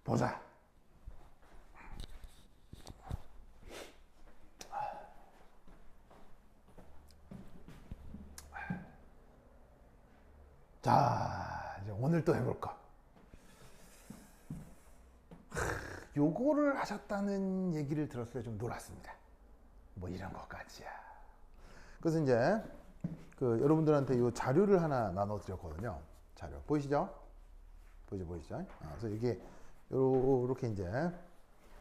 보자. 자, 이제 오늘 또 해볼까? 요거를 하셨다는 얘기를 들었을 때 좀 놀랐습니다. 뭐 이런 것까지야. 그래서 이제 여러분들한테 이 자료를 하나 나눠드렸거든요. 자료 보이시죠? 보이시죠? 그래서 이게 요렇게 이제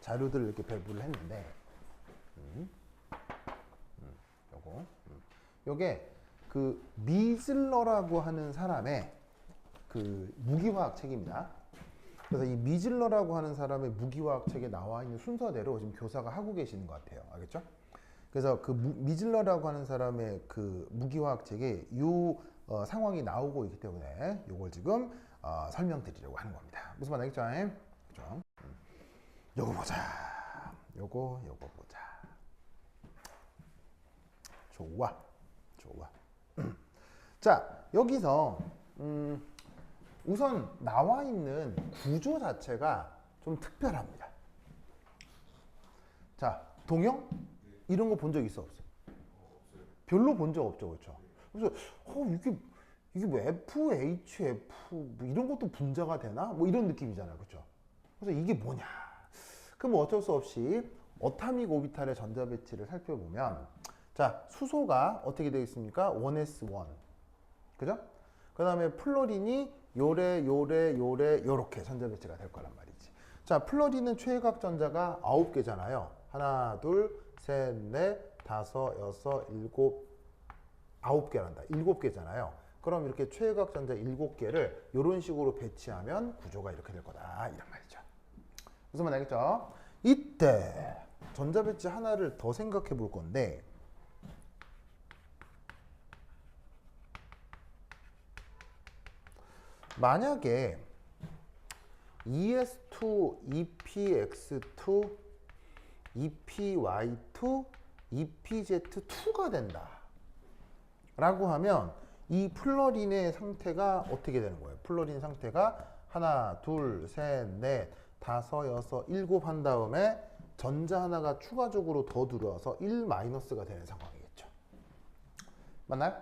자료들을 이렇게 배부를 했는데, 요게 그 미즐러라고 하는 사람의 그 무기화학 책입니다. 그래서 이 미즐러라고 하는 사람의 무기화학 책에 나와 있는 순서대로 지금 교사가 하고 계시는 것 같아요. 알겠죠? 그래서 그 미즐러라고 하는 사람의 그 무기화학 책에 이 상황이 나오고 있기 때문에 이걸 지금 설명드리려고 하는 겁니다. 무슨 말 알겠죠? 그죠? 요거 보자. 요거 보자. 좋아. 자, 여기서 우선 나와 있는 구조 자체가 좀 특별합니다. 자, 동영? 이런 거 본 적 있어 없어? 별로 본 적 없죠, 그렇죠? 그래서 이게 뭐 FHF 뭐 이런 것도 분자가 되나? 뭐 이런 느낌이잖아요, 그렇죠? 그래서 이게 뭐냐? 그럼 어쩔 수 없이 어타믹 오비탈의 전자 배치를 살펴보면, 자, 수소가 어떻게 되어 있습니까? 1s1, 그죠? 그 다음에 플로린이 요렇게 전자 배치가 될 거란 말이지. 자, 플로린은 최외각 전자가 9개잖아요. 하나, 둘, 셋, 넷, 다섯, 여섯, 일곱, 9개란다. 7개잖아요. 그럼 이렇게 최외각 전자 7개를 이런 식으로 배치하면 구조가 이렇게 될 거다. 이런 말이죠. 무슨 말 알겠죠? 이때 전자 배치 하나를 더 생각해 볼 건데, 만약에 ES2, EPX2, EPY2, EPZ2가 된다 라고 하면 이 플러린의 상태가 어떻게 되는 거예요? 플러린 상태가 하나, 둘, 셋, 넷, 다섯, 여섯, 일곱 한 다음에 전자 하나가 추가적으로 더 들어와서 1-가 되는 상황이겠죠. 맞나요?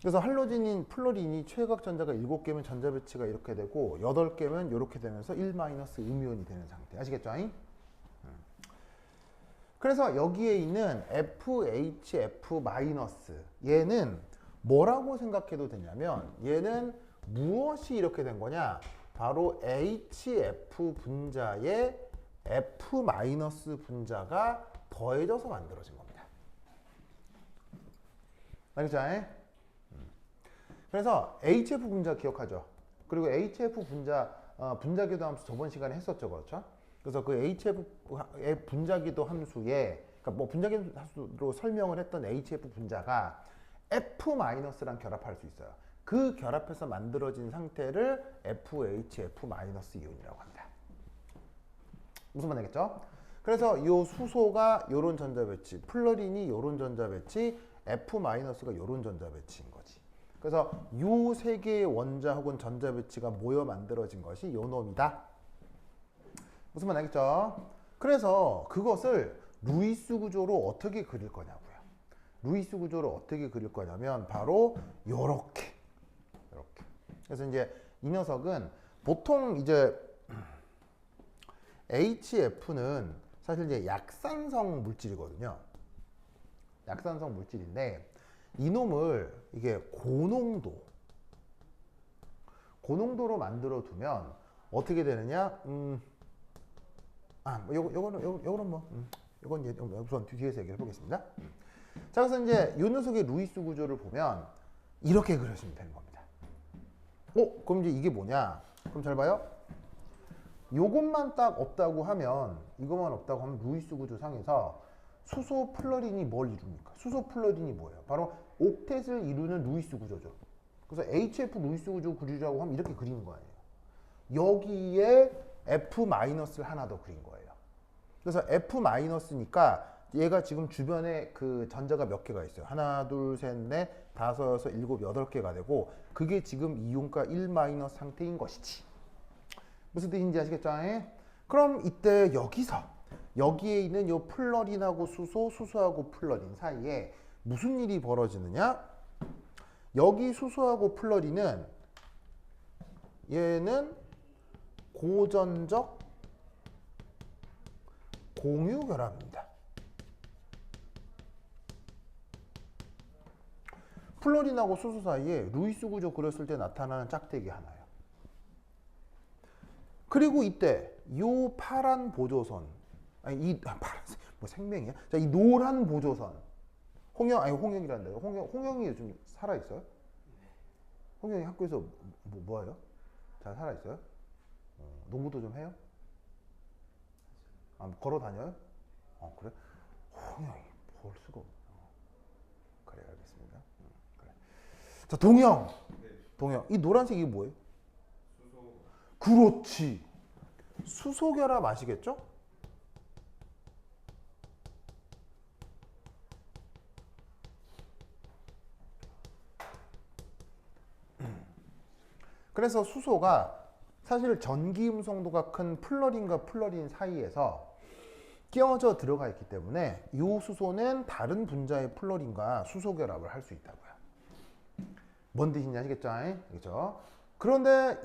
그래서 할로진인 플로린이 최외각 전자가 7개면 전자 배치가 이렇게 되고 8개면 이렇게 되면서 1- 음이온이 되는 상태. 아시겠죠? 그래서 여기에 있는 FHF- 얘는 뭐라고 생각해도 되냐면, 얘는 무엇이 이렇게 된 거냐? 바로 HF 분자에 F- 분자가 더해져서 만들어진 겁니다. 알겠죠? 그래서 HF 분자 기억하죠? 그리고 HF 분자기도 함수 저번 시간에 했었죠, 그렇죠? 그래서 그 HF의 분자기도 함수에, 그러니까 뭐 분자기도 함수로 설명을 했던 HF 분자가 F-랑 결합할 수 있어요. 그 결합해서 만들어진 상태를 FHF- 이온이라고 합니다. 무슨 말 되겠죠? 그래서 이 수소가 요런 전자 배치, 플러린이 요런 전자 배치, F-가 요런 전자 배치인 거지. 그래서 요 세 개의 원자 혹은 전자 배치가 모여 만들어진 것이 요 놈이다. 무슨 말 알겠죠? 그래서 그것을 루이스 구조로 어떻게 그릴 거냐고요. 루이스 구조로 어떻게 그릴 거냐면 바로 요렇게. 그래서 이제 이 녀석은 보통 이제 HF는 사실 이제 약산성 물질이거든요. 약산성 물질인데 이놈을 이게 고농도로 만들어 두면 어떻게 되느냐? 요건 이제 우선 뒤에서 얘기해 보겠습니다. 자, 그래서 이제 이 녀석의 루이스 구조를 보면 이렇게 그려주면 되는 겁니다. 그럼 이제 이게 뭐냐? 그럼 잘 봐요. 요것만 딱 없다고 하면, 이것만 없다고 하면 루이스 구조 상에서 수소 플러린이 뭘 이룹니까? 수소 플러린이 뭐예요? 바로 옥텟을 이루는 루이스 구조죠. 그래서 HF 루이스 구조 그리라고 하면 이렇게 그리는 거 아니에요. 여기에 F- 하나 더 그린 거예요. 그래서 F-니까 얘가 지금 주변에 그 전자가 몇 개가 있어요. 하나, 둘, 셋, 넷, 다섯, 여섯, 일곱, 8개가 되고, 그게 지금 이온가 1- 상태인 것이지. 무슨 뜻인지 아시겠죠? 그럼 이때 여기에 있는 요 플러린하고 수소하고 플러린 사이에 무슨 일이 벌어지느냐? 여기 수소하고 플러린은 얘는 고전적 공유 결합입니다. 플러린하고 수소 사이에 루이스 구조 그렸을 때 나타나는 짝대기 하나예요. 그리고 이때 요 파란 보조선, 아니 파란색 뭐 생명이야? 자, 이 노란 보조선, 홍영이란다. 홍영이 요즘 살아 있어요? 홍영이 학교에서 뭐 해요? 잘 살아 있어요? 농구도 좀 해요? 걸어 다녀요? 그래? 홍영이 볼 수가 없네. 그래, 알겠습니다. 그래. 자, 동형. 이 노란색이 뭐예요? 수소. 그렇지. 수소 결합 아시겠죠? 그래서 수소가 사실 전기 음성도가 큰 플러린과 플러린 사이에서 끼워져 들어가 있기 때문에 이 수소는 다른 분자의 플러린과 수소 결합을 할 수 있다고요. 뭔 뜻인지 아시겠죠? 그렇죠? 그런데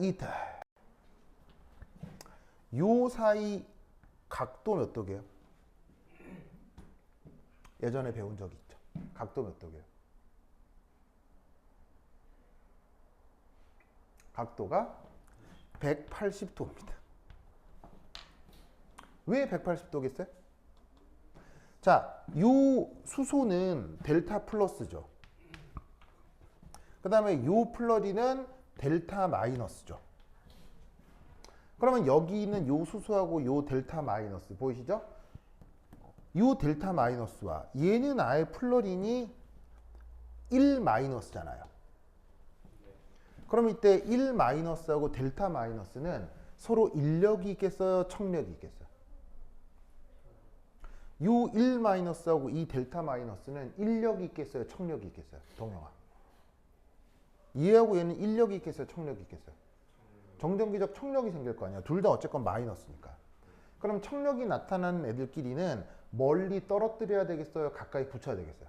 요 사이 각도 몇 도게요? 예전에 배운 적 있죠? 각도 몇 도게요? 각도가 180도입니다. 왜 180도겠어요? 자, 요 수소는 델타 플러스죠. 그 다음에 요 플러린은 델타 마이너스죠. 그러면 여기 있는 요 수소하고 요 델타 마이너스 보이시죠? 요 델타 마이너스와 얘는 아예 플러린이 1 마이너스잖아요. 그럼 이때 1 마이너스하고 델타 마이너스는 서로 인력이 있겠어요? 척력이 있겠어요? 요 1 마이너스하고 이 델타 마이너스는 인력이 있겠어요? 척력이 있겠어요? 동영아. 얘하고 얘는 인력이 있겠어요? 척력이 있겠어요? 정전기적 척력이 생길 거 아니야. 둘 다 어쨌건 마이너스니까. 그럼 척력이 나타나는 애들끼리는 멀리 떨어뜨려야 되겠어요? 가까이 붙여야 되겠어요?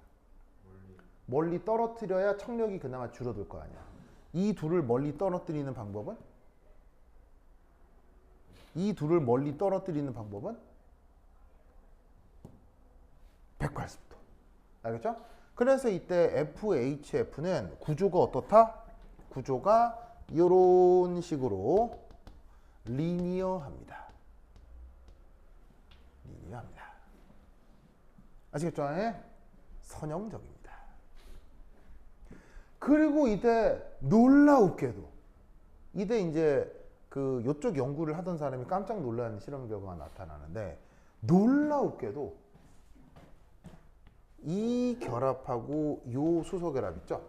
멀리 떨어뜨려야 척력이 그나마 줄어들 거 아니야. 이 둘을 멀리 떨어뜨리는 방법은? 180도. 알겠죠? 그래서 이때 FHF는 구조가 어떻다? 구조가 이런 식으로 리니어합니다. 아시겠죠? 선형적입니다. 그리고 이때 놀라웁게도 이때 이제 그 요쪽 연구를 하던 사람이 깜짝 놀라는 실험 결과가 나타나는데 놀라웁게도 이 결합하고 요 수소 결합 있죠?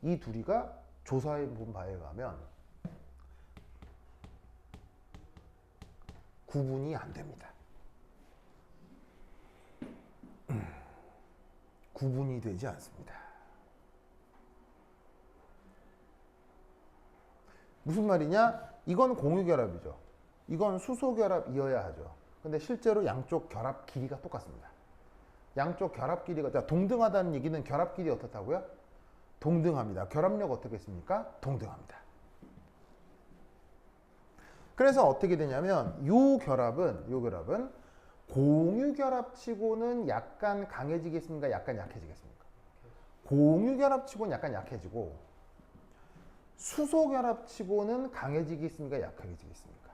이 둘이가 조사해 본 바에 가면 구분이 안 됩니다. 구분이 되지 않습니다. 무슨 말이냐? 이건 공유결합이죠. 이건 수소결합이어야 하죠. 근데 실제로 양쪽 결합 길이가 똑같습니다. 양쪽 결합 길이가 동등하다는 얘기는 결합 길이 어떻다고요? 동등합니다. 결합력 어떻게 했습니까? 동등합니다. 그래서 어떻게 되냐면 요 결합은 공유결합치고는 약간 강해지겠습니까? 약간 약해지겠습니까? 공유결합치고는 약간 약해지고 수소결합치고는 강해지겠습니까? 약해지겠습니까?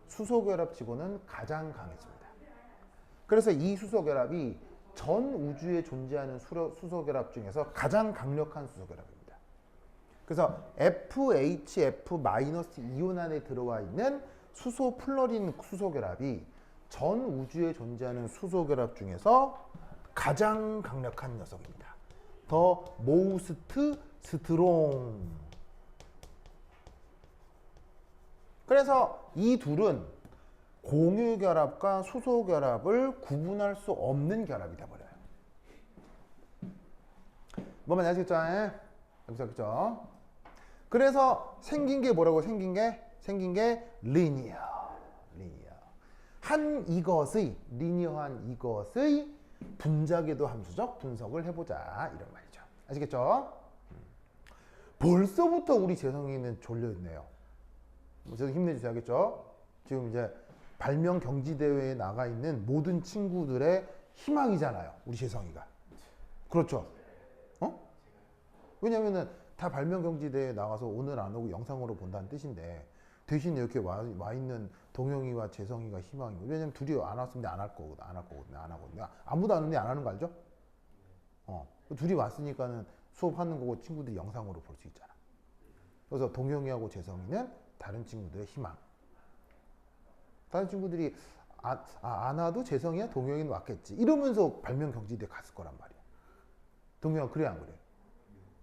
수소결합치고는 가장 강해집니다. 그래서 이 수소결합이 전 우주에 존재하는 수소결합 중에서 가장 강력한 수소결합입니다. 그래서 FHF- 이온 안에 들어와 있는 수소 플러린 수소결합이 전 우주에 존재하는 수소결합 중에서 가장 강력한 녀석입니다. 더 모스트 스트롱. 그래서 이 둘은 공유결합과 수소결합을 구분할 수 없는 결합이 되어버려요. 뭐만 아시겠죠? 여기서 그죠? 그래서 생긴 게 뭐라고? 생긴 게 생긴 게 리니어. 리니어한 이것의 분자궤도 함수적 분석을 해보자 이런 말이죠. 아시겠죠? 벌써부터 우리 재성이는 졸려있네요. 저도 힘내주세요. 알겠죠? 지금 이제 발명 경지대회에 나가 있는 모든 친구들의 희망이잖아요. 우리 재성이가. 그렇죠? 어? 왜냐면은 다 발명 경지대회에 나가서 오늘 안 오고 영상으로 본다는 뜻인데 대신 이렇게 와 있는 동영이와 재성이가 희망이고. 왜냐면 둘이 안 왔으면 안 할 거거든. 안 하거든요. 아무도 안 오는데 안 하는 거 알죠? 둘이 왔으니까는 수업하는 거고 친구들이 영상으로 볼 수 있잖아. 그래서 동영이하고 재성이는 다른 친구들의 희망. 다른 친구들이 안 와도 재성이야 동영이는 왔겠지 이러면서 발명 경지대 갔을 거란 말이야. 동영아 그래 안 그래?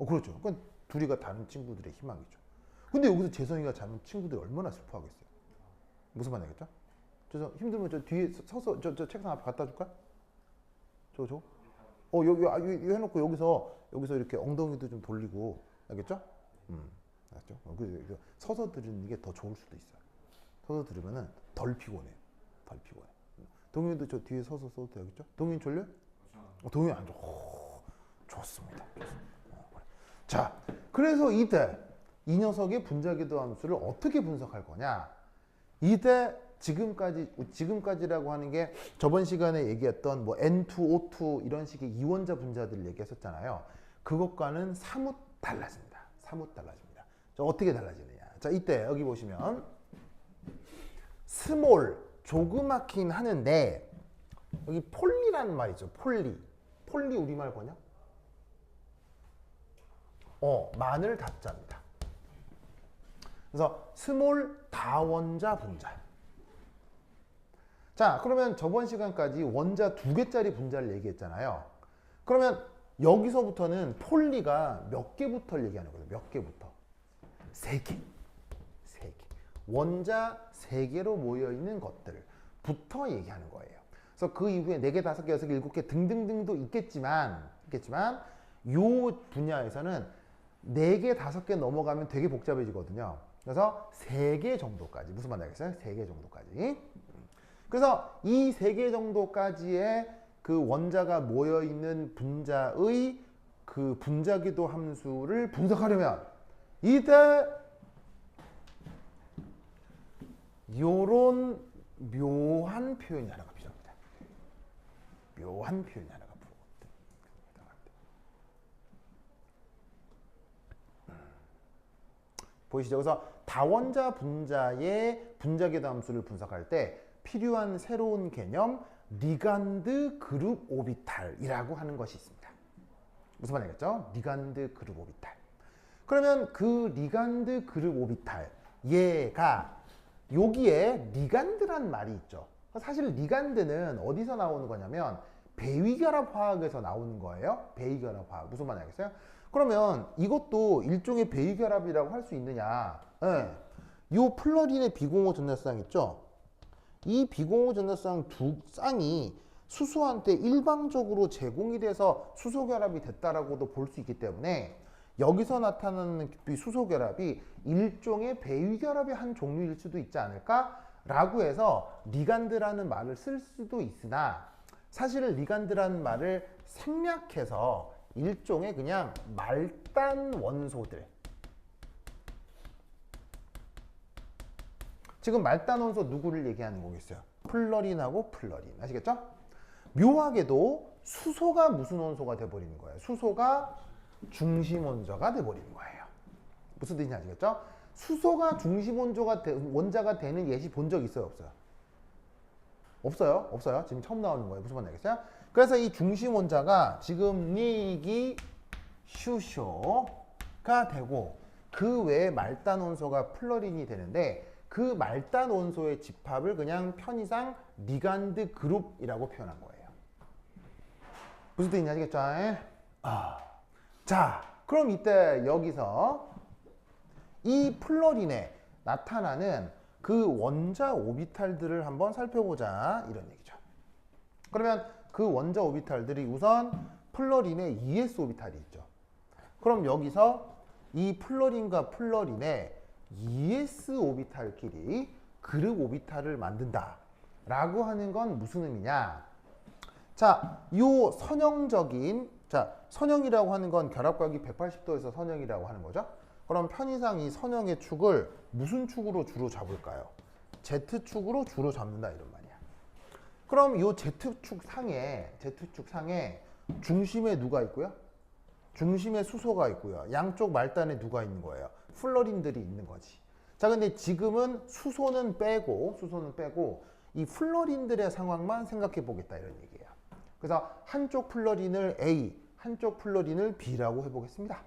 그렇죠. 그러니까 둘이가 다른 친구들의 희망이죠. 근데 여기서 재성이가 자면 친구들이 얼마나 슬퍼하겠어요. 무슨 말 알겠죠? 힘들면 저 뒤에 서서 저 책상 앞에 갖다 줄까? 여기 해놓고 여기서 이렇게 엉덩이도 좀 돌리고 알겠죠? 알겠죠? 서서 들으는 게 더 좋을 수도 있어요. 서서 들으면은 덜 피곤해요. 동현이도 저 뒤에 서서 써도 되겠죠? 동현이 졸려? 동현이 안 졸려. 좋습니다. 자, 그래서 이때 이 녀석의 분자궤도 함수를 어떻게 분석할 거냐? 이때 지금까지라고 하는 게 저번 시간에 얘기했던 뭐 N2, O2 이런 식의 이원자 분자들을 얘기했었잖아요. 그것과는 사뭇 달라집니다. 자, 어떻게 달라지느냐? 자, 이때 여기 보시면 스몰 조그맣긴 하는데 여기 폴리라는 말 있죠. 폴리 우리말 뭐냐? 마늘 답자입니다. 그래서 스몰 다원자 분자. 자, 그러면 저번 시간까지 원자 2개짜리 분자를 얘기했잖아요. 그러면 여기서부터는 폴리가 몇 개부터 얘기하는 거예요? 몇 개부터? 3개. 원자 3개로 모여있는 것들부터 얘기하는 거예요. 그래서 그 이후에 4개, 5개, 6개, 7개 등등등도 있겠지만 요 분야에서는 4개, 5개 넘어가면 되게 복잡해지거든요. 그래서 3개 정도까지. 무슨 말 알겠어요? 3개 정도까지. 그래서 이 3개 정도까지의 그 원자가 모여있는 분자의 그 분자궤도 함수를 분석하려면 이때 요런 묘한 표현이 하나가 필요합니다. 보이시죠? 그래서 다원자 분자의 분자궤도 함수를 분석할 때 필요한 새로운 개념 리간드 그룹 오비탈이라고 하는 것이 있습니다. 무슨 말 알겠죠? 리간드 그룹 오비탈. 그러면 그 리간드 그룹 오비탈 얘가 여기에 리간드란 말이 있죠. 사실 리간드는 어디서 나오는 거냐면 배위결합 화학에서 나오는 거예요. 배위결합 화학. 무슨 말 알겠어요? 그러면 이것도 일종의 배위결합이라고 할 수 있느냐? 네. 요 플러린의 비공호 전자쌍 있죠? 이 비공호 전자쌍 두 쌍이 수소한테 일방적으로 제공이 돼서 수소결합이 됐다라고도 볼 수 있기 때문에 여기서 나타나는 이 수소결합이 일종의 배위결합의 한 종류일 수도 있지 않을까라고 해서 리간드라는 말을 쓸 수도 있으나 사실은 리간드라는 말을 생략해서 일종의 그냥 말단 원소들. 지금 말단 원소 누구를 얘기하는 거겠어요? 플러린하고 플러린. 아시겠죠? 묘하게도 수소가 무슨 원소가 돼버리는 거예요? 수소가 중심 원자가 돼버리는 거예요. 무슨 뜻인지 아시겠죠? 수소가 중심 원자가 되는 예시 본 적 있어요? 없어요? 없어요? 지금 처음 나오는 거예요. 무슨 말인지 알겠어요? 그래서 이 중심 원자가 지금 니기 슈쇼가 되고 그 외에 말단 원소가 플러린이 되는데 그 말단 원소의 집합을 그냥 편의상 리간드 그룹이라고 표현한 거예요. 무슨 뜻인지 아시겠죠? 자, 그럼 이때 여기서 이 플러린에 나타나는 그 원자 오비탈들을 한번 살펴보자 이런 얘기죠. 그러면 그 원자 오비탈들이 우선 플러린에 ES 오비탈이 있죠. 그럼 여기서 이 플러린과 플러린에 ES 오비탈끼리 그룹 오비탈을 만든다 라고 하는 건 무슨 의미냐? 자, 요 선형적인, 자, 선형이라고 하는 건 결합각이 180도에서 선형이라고 하는 거죠. 그럼 편의상 이 선형의 축을 무슨 축으로 주로 잡을까요? Z축으로 주로 잡는다 이런 말이야. 그럼 요 Z축 상에 중심에 누가 있고요? 중심에 수소가 있고요. 양쪽 말단에 누가 있는 거예요? 플러린들이 있는 거지. 자, 근데 지금은 수소는 빼고 이 플러린들의 상황만 생각해 보겠다 이런 얘기예요. 그래서 한쪽 플러린을 A, 한쪽 플러린을 B라고 해보겠습니다.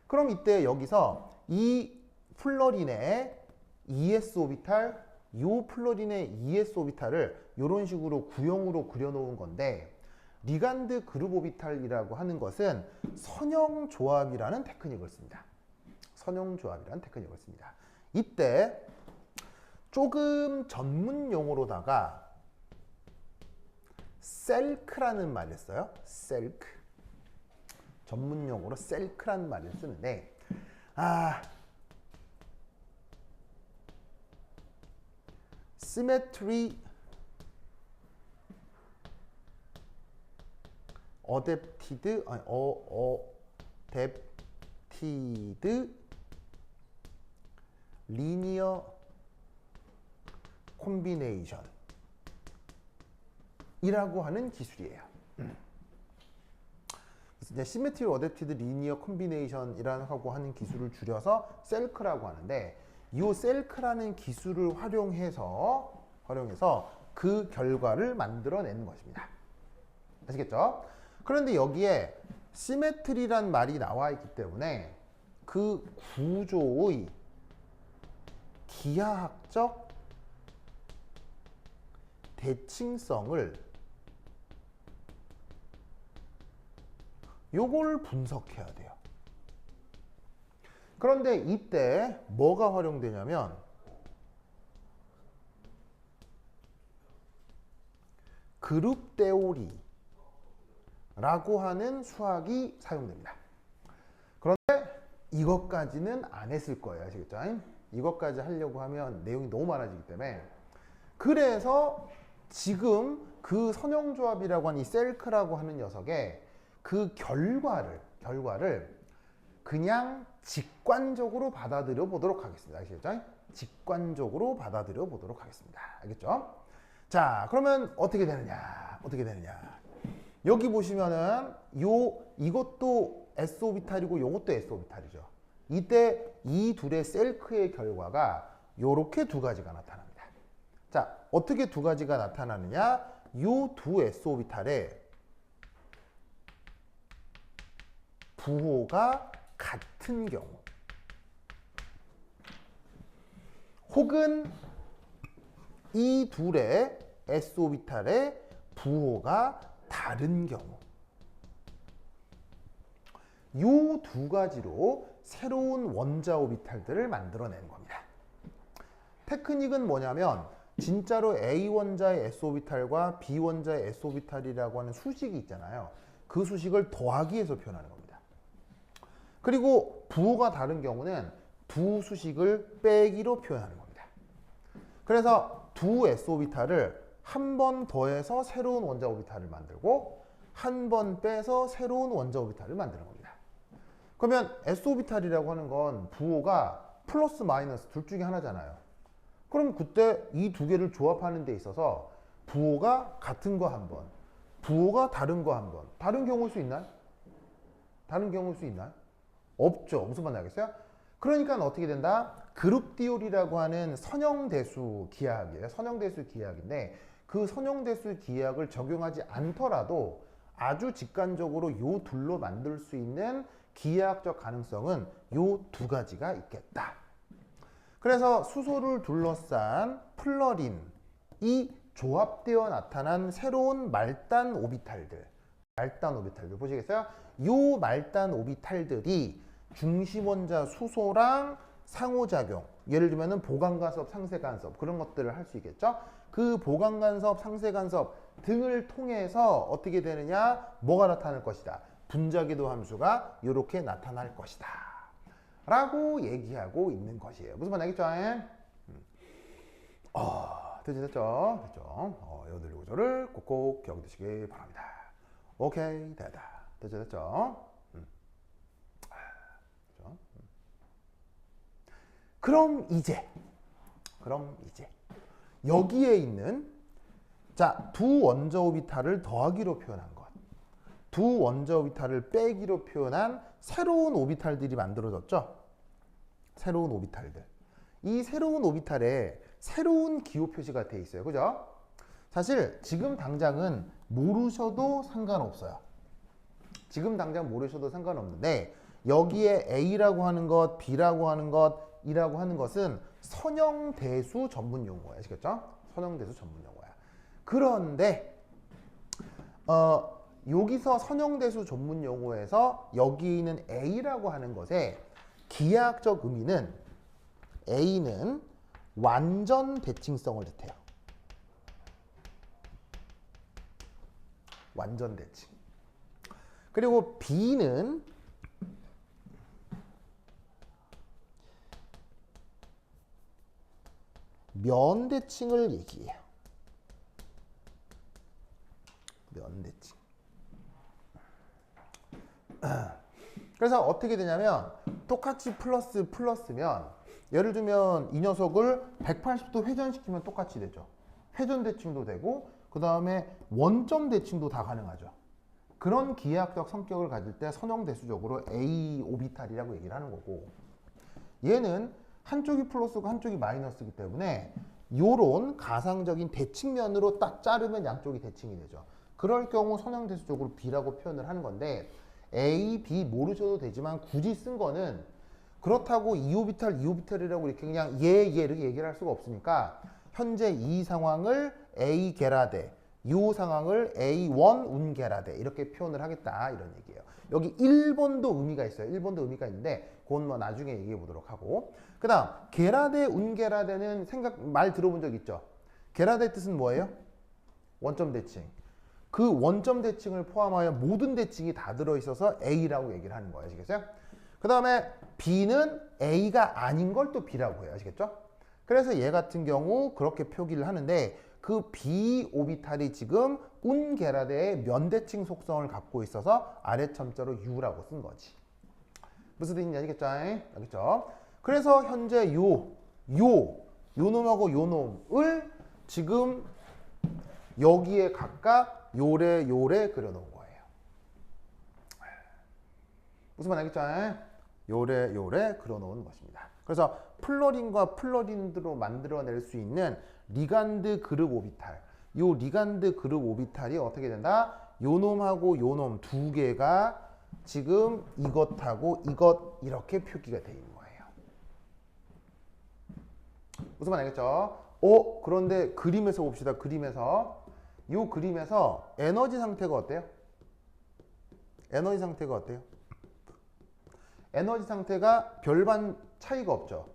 그럼 이때 여기서 이 플러린의 ES 오비탈, 요 플러린의 ES 오비탈을 이런 식으로 구형으로 그려놓은 건데 리간드 그룹 오비탈이라고 하는 것은 선형 조합이라는 테크닉을 씁니다. 선형 조합이라는 테크닉을 씁니다. 이때 조금 전문 용어로다가 셀크라는 말을 써요. 셀크. 전문 용어로 셀크라는 말을 쓰는데 Symmetry Adapted Linear Combination 이라고 하는 기술이에요. 그래서 이제 Symmetry Adapted Linear Combination이라고 하는 기술을 줄여서 셀크라고 하는데 이 셀크라는 기술을 활용해서 그 결과를 만들어내는 것입니다. 아시겠죠? 그런데 여기에 시메트리란 말이 나와 있기 때문에 그 구조의 기하학적 대칭성을 요걸 분석해야 돼요. 그런데 이때 뭐가 활용되냐면 그룹 데오리라고 하는 수학이 사용됩니다. 그런데 이것까지는 안 했을 거예요. 아시겠죠? 이것까지 하려고 하면 내용이 너무 많아지기 때문에 그래서 지금 그 선형조합이라고 하는 이 셀크라고 하는 녀석의 그 결과를 그냥 직관적으로 받아들여 보도록 하겠습니다. 아시겠죠? 직관적으로 받아들여 보도록 하겠습니다. 알겠죠? 자, 그러면 어떻게 되느냐? 여기 보시면은 이것도 S 오비탈이고 이것도 S 오비탈이죠. 이때 이 둘의 셀크의 결과가 요렇게 두 가지가 나타납니다. 자, 어떻게 두 가지가 나타나느냐? 요 두 S 오비탈의 부호가 같은 경우 혹은 이 둘의 S 오비탈의 부호가 다른 경우 이 두 가지로 새로운 원자 오비탈들을 만들어내는 겁니다. 테크닉은 뭐냐면 진짜로 A 원자의 S 오비탈과 B 원자의 S 오비탈이라고 하는 수식이 있잖아요. 그 수식을 더하기해서 표현하는 겁니다. 그리고 부호가 다른 경우는 두 수식을 빼기로 표현하는 겁니다. 그래서 두 S 오비탈을 한 번 더해서 새로운 원자 오비탈을 만들고 한 번 빼서 새로운 원자 오비탈을 만드는 겁니다. 그러면 S 오비탈이라고 하는 건 부호가 플러스 마이너스 둘 중에 하나잖아요. 그럼 그때 이 두 개를 조합하는 데 있어서 부호가 같은 거 한 번, 부호가 다른 거 한 번. 다른 경우일 수 있나요? 없죠. 무슨 말인지 알겠어요? 그러니까 어떻게 된다? 그룹 디올이라고 하는 선형대수 기하학이에요. 선형대수 기하학인데 그 선형대수 기하학을 적용하지 않더라도 아주 직관적으로 요 둘로 만들 수 있는 기하학적 가능성은 요 두 가지가 있겠다. 그래서 수소를 둘러싼 플러린이 조합되어 나타난 새로운 말단 오비탈들 보시겠어요? 요 말단 오비탈들이 중심 원자 수소랑 상호작용, 예를 들면 보강간섭, 상쇄간섭 그런 것들을 할 수 있겠죠? 그 보강간섭, 상쇄간섭 등을 통해서 어떻게 되느냐? 뭐가 나타날 것이다? 분자기도 함수가 이렇게 나타날 것이다 라고 얘기하고 있는 것이에요. 무슨 말 알겠죠? 됐죠? 됐죠? 여들 구조를 꼭꼭 기억해두시기 바랍니다. 오케이, 됐죠? 됐죠? 그럼 이제 여기에 있는 자, 두 원자 오비탈을 더하기로 표현한 것, 두 원자 오비탈을 빼기로 표현한 새로운 오비탈들이 만들어졌죠? 새로운 오비탈들. 이 새로운 오비탈에 새로운 기호 표시가 돼 있어요. 그죠? 사실 지금 당장은 모르셔도 상관없어요. 지금 당장 모르셔도 상관없는데 여기에 A라고 하는 것, B라고 하는 것, E라고 하는 것은 선형대수 전문 용어예요. 아시겠죠? 선형대수 전문 용어야. 그런데 여기서 선형대수 전문 용어에서 여기 있는 A라고 하는 것의 기하학적 의미는 A는 완전 대칭성을 뜻해요. 완전 대칭. 그리고 B는 면대칭을 얘기해요. 면대칭. 그래서 어떻게 되냐면 똑같이 플러스면 예를 들면 이 녀석을 180도 회전시키면 똑같이 되죠. 회전 대칭도 되고 그 다음에 원점 대칭도 다 가능하죠. 그런 기하학적 성격을 가질 때 선형대수적으로 A 오비탈이라고 얘기를 하는 거고, 얘는 한쪽이 플러스고 한쪽이 마이너스이기 때문에 요런 가상적인 대칭면으로 딱 자르면 양쪽이 대칭이 되죠. 그럴 경우 선형대수적으로 B라고 표현을 하는 건데, A, B 모르셔도 되지만 굳이 쓴 거는 그렇다고 2오비탈이라고 이렇게 그냥 이렇게 얘기를 할 수가 없으니까 현재 이 상황을 A 게라데, 이 상황을 A1 운게라데 이렇게 표현을 하겠다 이런 얘기예요. 여기 1번도 의미가 있어요. 1번도 의미가 있는데 그건 뭐 나중에 얘기해 보도록 하고, 그 다음 게라데 운게라데는 말 들어본 적 있죠? 게라데 뜻은 뭐예요? 원점 대칭. 그 원점 대칭을 포함하여 모든 대칭이 다 들어있어서 A라고 얘기를 하는 거예요. 아시겠어요? 그 다음에 B는 A가 아닌 걸 또 B라고 해요. 아시겠죠? 그래서 얘 같은 경우 그렇게 표기를 하는데 그 B 오비탈이 지금 운게라데의 면대칭 속성을 갖고 있어서 아래 첨자로 U라고 쓴 거지. 무슨 뜻인지 아시겠죠? 알겠죠? 그래서 현재 요 놈하고 요 놈을 지금 여기에 각각 요래 그려놓은 거예요. 무슨 말 알겠죠? 요래 그려놓은 것입니다. 그래서 플러린과 플러린으로 만들어낼 수 있는 리간드 그룹 오비탈, 요 리간드 그룹 오비탈이 어떻게 된다? 요 놈하고 요 놈 두 개가 지금 이것하고 이것 이렇게 표기가 되어 있는 거예요. 무슨 말 알겠죠? 그런데 그림에서 봅시다. 요 그림에서 에너지 상태가 어때요? 에너지 상태가 별반 차이가 없죠.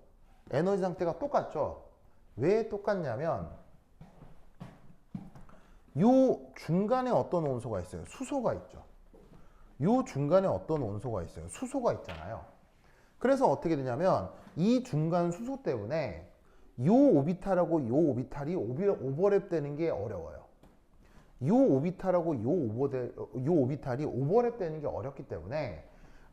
에너지 상태가 똑같죠. 왜 똑같냐면 요 중간에 어떤 원소가 있어요? 수소가 있죠. 요 중간에 어떤 원소가 있어요? 수소가 있잖아요. 그래서 어떻게 되냐면 이 중간 수소 때문에 요 오비탈하고 요 오비탈이 오버랩 되는 게 어려워요. 요 오비탈하고 요 오비탈이 오버랩 되는 게 어렵기 때문에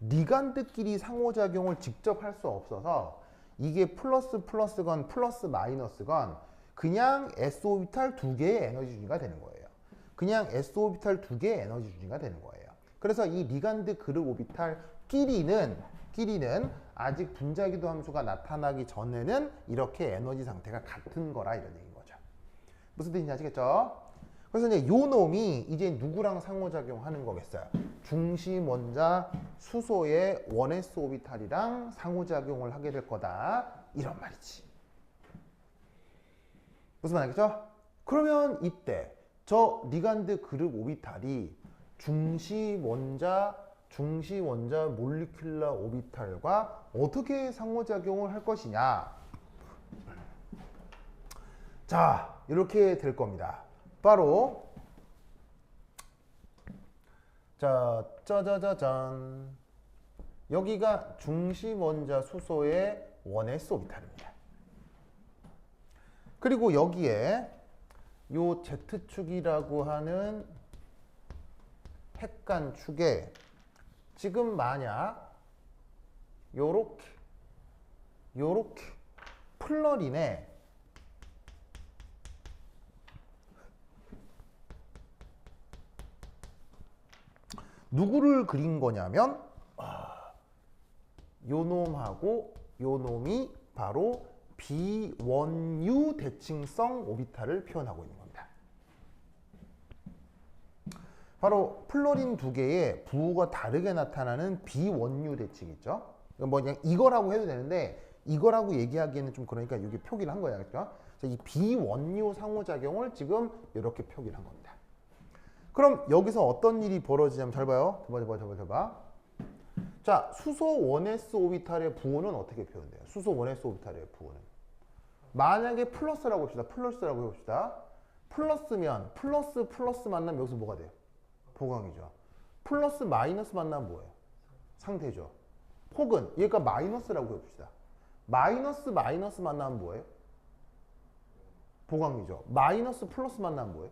리간드끼리 상호작용을 직접 할 수 없어서 이게 플러스건 플러스 마이너스건 그냥 S 오비탈 두 개의 에너지 준위가 되는 거예요. 그냥 S 오비탈 두 개의 에너지 준위가 되는 거예요. 그래서 이 리간드 그룹 오비탈 끼리는 아직 분자기도 함수가 나타나기 전에는 이렇게 에너지 상태가 같은 거라 이런 얘기인 거죠. 무슨 뜻인지 아시겠죠? 그래서 이제 요 놈이 이제 누구랑 상호작용하는 거겠어요? 중심 원자 수소의 1s 오비탈이랑 상호작용을 하게 될 거다 이런 말이지. 무슨 말 알겠죠? 그러면 이때 저 리간드 그룹 오비탈이 중시 원자 몰리큘러 오비탈과 어떻게 상호작용을 할 것이냐. 자, 이렇게 될 겁니다. 바로 자, 짜자자잔. 여기가 중심 원자 수소의 원S 오비탈입니다. 그리고 여기에 요 Z축이라고 하는 핵간축에 지금 만약 요렇게 플러린에 누구를 그린 거냐면 요 놈하고 요 놈이 바로 비원유 대칭성 오비탈을 표현하고 있는 겁니다. 바로 플로린 두 개의 부호가 다르게 나타나는 비원유 대칭 있죠. 뭐 그냥 이거라고 해도 되는데 이거라고 얘기하기에는 좀 그러니까 여기 표기를 한 거예요. 그렇죠? 이 비원유 상호작용을 지금 이렇게 표기를 한 겁니다. 그럼 여기서 어떤 일이 벌어지냐면 잘 봐요. 잘 봐. 자, 수소 1s 오비탈의 부호는 어떻게 표현돼요? 수소 1s 오비탈의 부호는 만약에 플러스라고 합시다. 플러스라고 해봅시다. 플러스면 플러스 만나면 여기서 뭐가 돼요? 보강이죠. 플러스 마이너스 만나면 뭐예요? 상태죠. 혹은 얘가 마이너스라고 해봅시다. 마이너스 만나면 뭐예요? 보강이죠. 마이너스 플러스 만나면 뭐예요?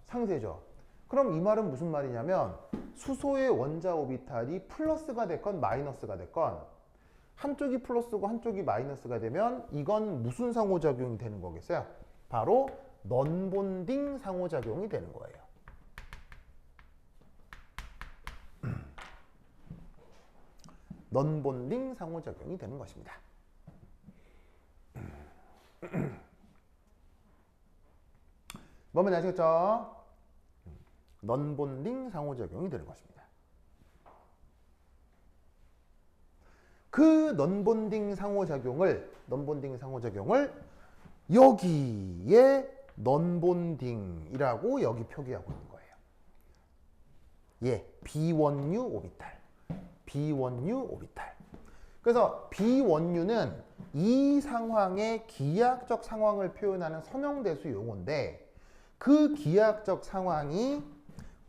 상태죠. 그럼 이 말은 무슨 말이냐면 수소의 원자 오비탈이 플러스가 됐건 마이너스가 됐건 한쪽이 플러스고 한쪽이 마이너스가 되면 이건 무슨 상호작용이 되는 거겠어요? 바로 넌본딩 상호작용이 되는 거예요. 넌본딩 상호작용이 되는 것입니다. 뭐면 아시겠죠? 넌본딩 상호작용이 되는 것입니다. 그 넌본딩 상호작용을 여기에 넌본딩이라고 여기 표기하고 있는 거예요. 예, 비원유 오비탈. 그래서 비원유는 이 상황의 기하학적 상황을 표현하는 선형대수 용어인데 그 기하학적 상황이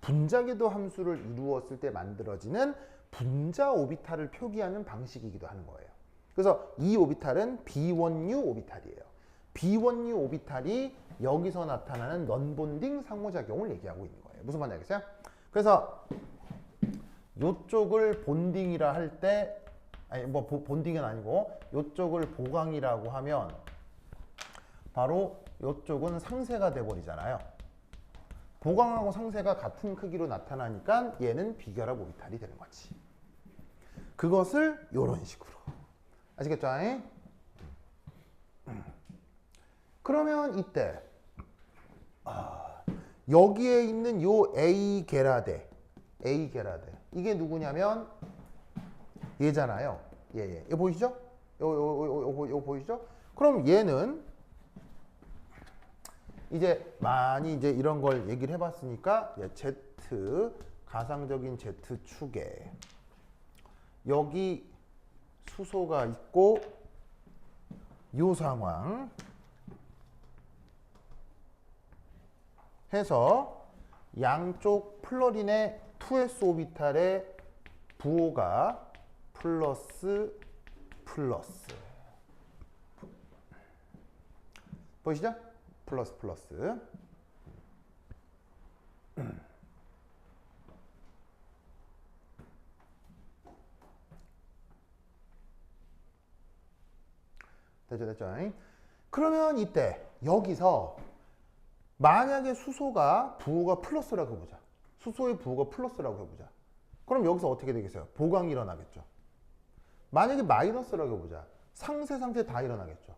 분자궤도 함수를 이루었을 때 만들어지는 분자 오비탈을 표기하는 방식이기도 하는 거예요. 그래서 이 오비탈은 비원유 오비탈이에요. 비원유 오비탈이 여기서 나타나는 넌본딩 상호작용을 얘기하고 있는 거예요. 무슨 말인지 알겠어요? 그래서 요쪽을 본딩이라 할 때 본딩은 아니고 요쪽을 보강이라고 하면 바로 요쪽은 상세가 돼버리잖아요. 보강하고 상세가 같은 크기로 나타나니까 얘는 비결합 오비탈이 되는 거지. 그것을 이런 식으로. 아시겠죠? 그러면 이때 여기에 있는 요 A 게라데 이게 누구냐면 얘잖아요. 얘. 이거 보이시죠? 이거 보이시죠? 그럼 얘는 이제 많이 이제 이런 걸 얘기를 해봤으니까 Z 가상적인 Z축에 여기 수소가 있고 요 상황 해서 양쪽 플러린의 2s 오비탈의 부호가 플러스 보이시죠? 플러스 됐죠? 그러면 이때 여기서 만약에 수소가 부호가 플러스라고 해보자. 수소의 부호가 플러스라고 해보자. 그럼 여기서 어떻게 되겠어요? 보강이 일어나겠죠. 만약에 마이너스라고 해보자. 상세 다 일어나겠죠.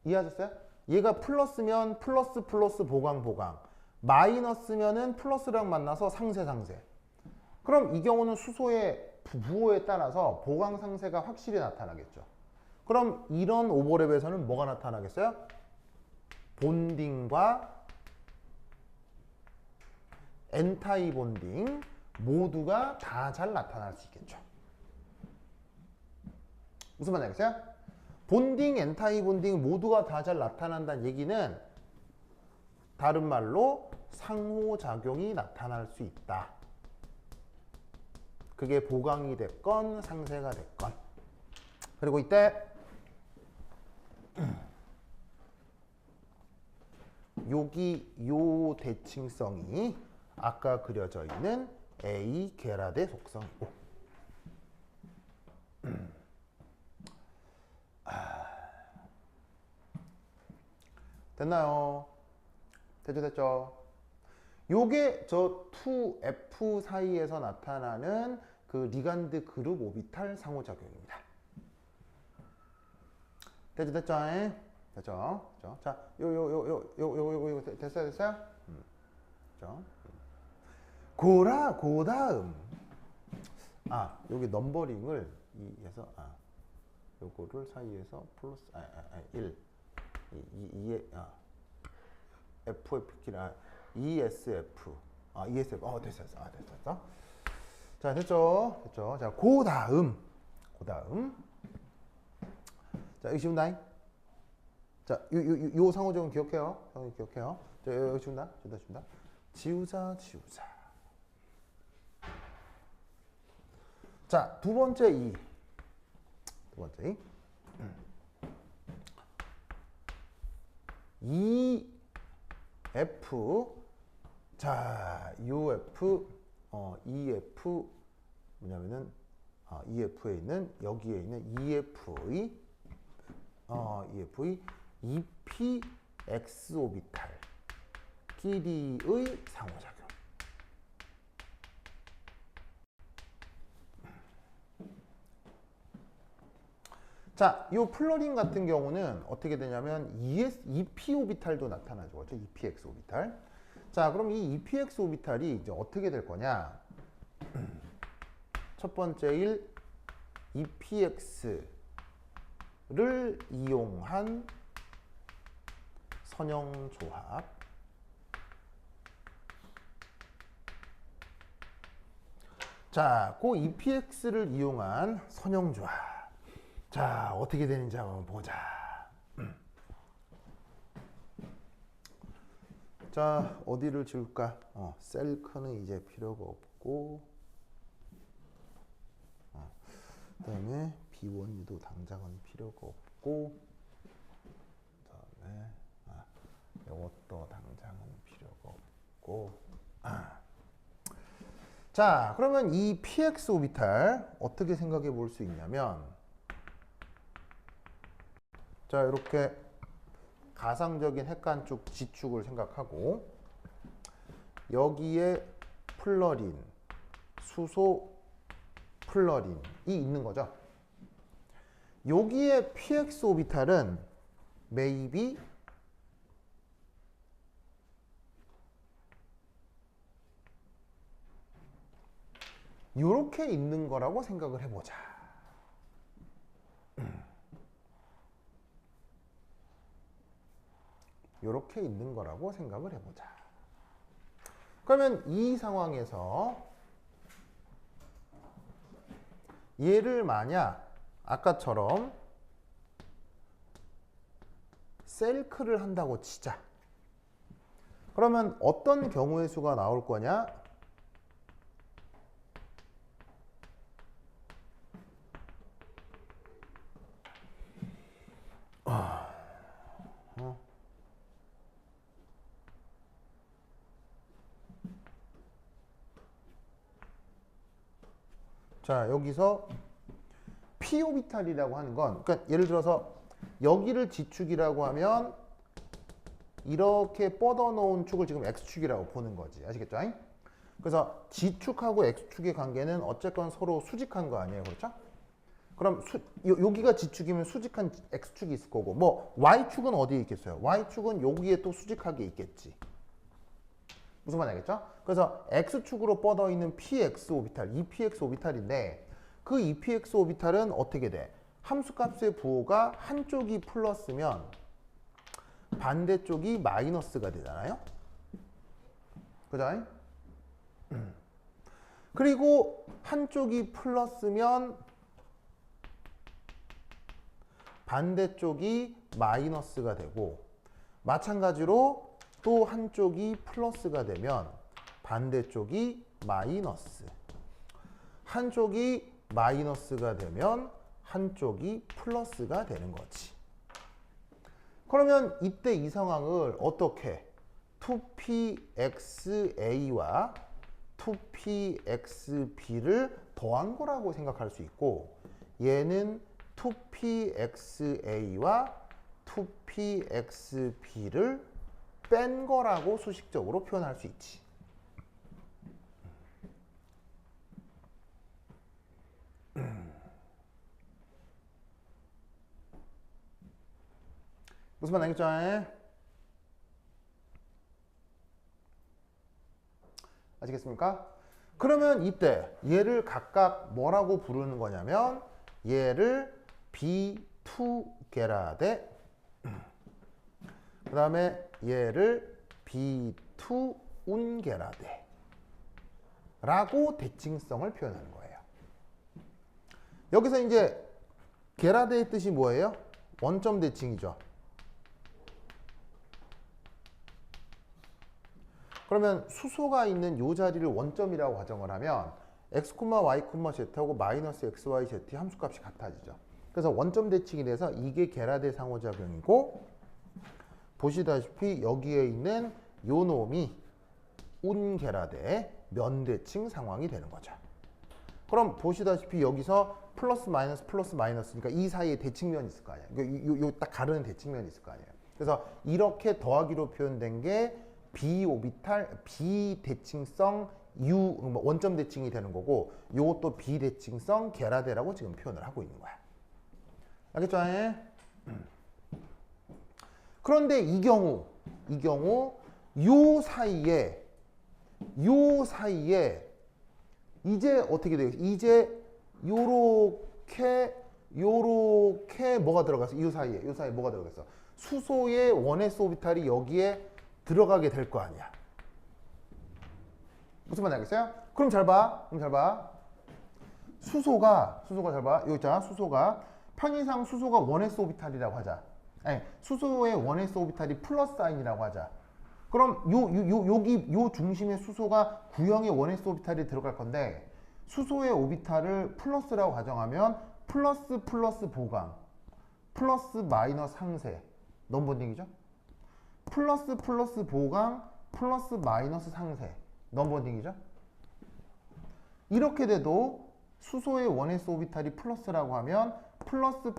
이해하셨어요? 얘가 플러스면 플러스 보강 마이너스면은 플러스랑 만나서 상세 그럼 이 경우는 수소의 부호에 따라서 보강 상세가 확실히 나타나겠죠. 그럼 이런 오버랩에서는 뭐가 나타나겠어요? 본딩과 엔타이 본딩 모두가 다 잘 나타날 수 있겠죠. 무슨 말인지 알겠어요? 본딩, 엔타이 본딩 모두가 다 잘 나타난다는 얘기는 다른 말로 상호작용이 나타날 수 있다. 그 그게 보강이 됐건 상쇄가 됐건. 그리고 이때 여기 요 대칭성이 아까 그려져 있는 A 게라데 속성이고. 됐나요? 됐죠? 요게 저 2F 사이에서 나타나는 그 리간드 그룹 오비탈 상호작용입니다. 됐죠? 자, 요 됐어요? 됐죠? 고다음. 여기 넘버링을 해서 요거를 사이에서 플러스 1 2에 FF키라 ESF 됐어. 자, 됐죠? 자, 고다음. 자, 여기 지운다. 자, 요 상호작용 기억해요. 자, 여기 지운다. 지우자. 자, 두 번째 이. EF. 자, UF, EF 뭐냐면은 EF에 있는 여기에 있는 EF의 EPX 오비탈 끼리의 상호작용. 자, 이 플러린 같은 경우는 어떻게 되냐면 EP 오비탈도 나타나죠. 그렇죠? EPX 오비탈. 자, 그럼 이 EPX 오비탈이 이제 어떻게 될 거냐? 첫 번째 일 EPX를 이용한 선형 조합. 자, 그 EPX를 이용한 선형 조합. 자, 어떻게 되는지 한번 보자. 자, 어디를 지울까? 셀크는 이제 필요가 없고, 그 다음에 B1U도 당장은 필요가 없고, 그 다음에 이것도 당장은 필요가 없고. 자, 그러면 이 PX 오비탈 어떻게 생각해 볼 수 있냐면, 자, 이렇게 가상적인 핵간축 지축을 생각하고 여기에 플러린, 수소 플러린이 있는 거죠. 여기에 PX 오비탈은 maybe 이렇게 있는 거라고 생각을 해보자. 이렇게 있는 거라고 생각을 해보자. 그러면 이 상황에서 얘를 만약 아까처럼 셀크를 한다고 치자. 그러면 어떤 경우의 수가 나올 거냐? 자, 여기서 p 오비탈이라고 하는 건, 그러니까 예를 들어서 여기를 지축이라고 하면 이렇게 뻗어 놓은 축을 지금 x축이라고 보는 거지. 아시겠죠? 그래서 지축하고 x축의 관계는 어쨌건 서로 수직한 거 아니에요. 그렇죠? 그럼 여기가 지축이면 수직한 x축이 있을 거고, 뭐 y축은 어디에 있겠어요? y축은 여기에 또 수직하게 있겠지. 무슨 말인지 알겠죠? 그래서 x축으로 뻗어 있는 px 오비탈, EPX 오비탈인데 그 EPX 오비탈은 어떻게 돼? 함수값의 부호가 한쪽이 플러스면 반대쪽이 마이너스가 되잖아요. 그죠? 그리고 한쪽이 플러스면 반대쪽이 마이너스가 되고, 마찬가지로 또 한쪽이 플러스가 되면 반대쪽이 마이너스. 한쪽이 마이너스가 되면 한쪽이 플러스가 되는 거지. 그러면 이때 이 상황을 어떻게 2pxa와 2pxb를 더한 거라고 생각할 수 있고, 얘는 2pxa와 2pxb를 뺀 거라고 수식적으로 표현할 수 있지. 무슨 말 알겠죠? 아시겠습니까? 그러면 이때 얘를 각각 뭐라고 부르는 거냐면 얘를 B2개라 돼. 그 다음에 얘를 B2운개라 돼. 라고 대칭성을 표현하는 거예요. 여기서 이제 게라데의 뜻이 뭐예요? 원점 대칭이죠. 그러면 수소가 있는 이 자리를 원점이라고 가정을 하면 x, y, z하고 마이너스 x, y, z 함수값이 같아지죠. 그래서 원점 대칭이 돼서 이게 게라데 상호작용이고, 보시다시피 여기에 있는 요 놈이 운게라데 면대칭 상황이 되는 거죠. 그럼 보시다시피 여기서 플러스 마이너스니까 이 사이에 대칭면이 있을 거 아니에요. 요 딱 가르는 대칭면이 있을 거 아니에요. 그래서 이렇게 더하기로 표현된 게 비대칭성 원점 대칭이 되는 거고, 요것도 비대칭성 게라데라고 지금 표현을 하고 있는 거야. 알겠죠? 그런데 이 경우 요 사이에 이제 어떻게 되겠어? 이제 요렇게 뭐가 들어갔어? 요 사이에 뭐가 들어갔어? 수소의 원S 오비탈이 여기에 들어가게 될 거 아니야. 무슨 말인지 알겠어요? 그럼 잘 봐. 수소가 잘 봐. 여기 있잖아. 수소가 편의상 수소가 원S 오비탈이라고 하자. 아니, 수소의 원S 오비탈이 플러스 사인이라고 하자. 그럼 요 중심의 수소가 구형의 원S 오비탈이 들어갈 건데, 수소의 오비탈을 플러스라고 가정하면 플러스 보강, 플러스 마이너스 상세, 넘번딩이죠? 플러스 보강, 플러스 마이너스 상세, 넘번딩이죠? 이렇게 돼도 수소의 원S 오비탈이 플러스라고 하면 플러스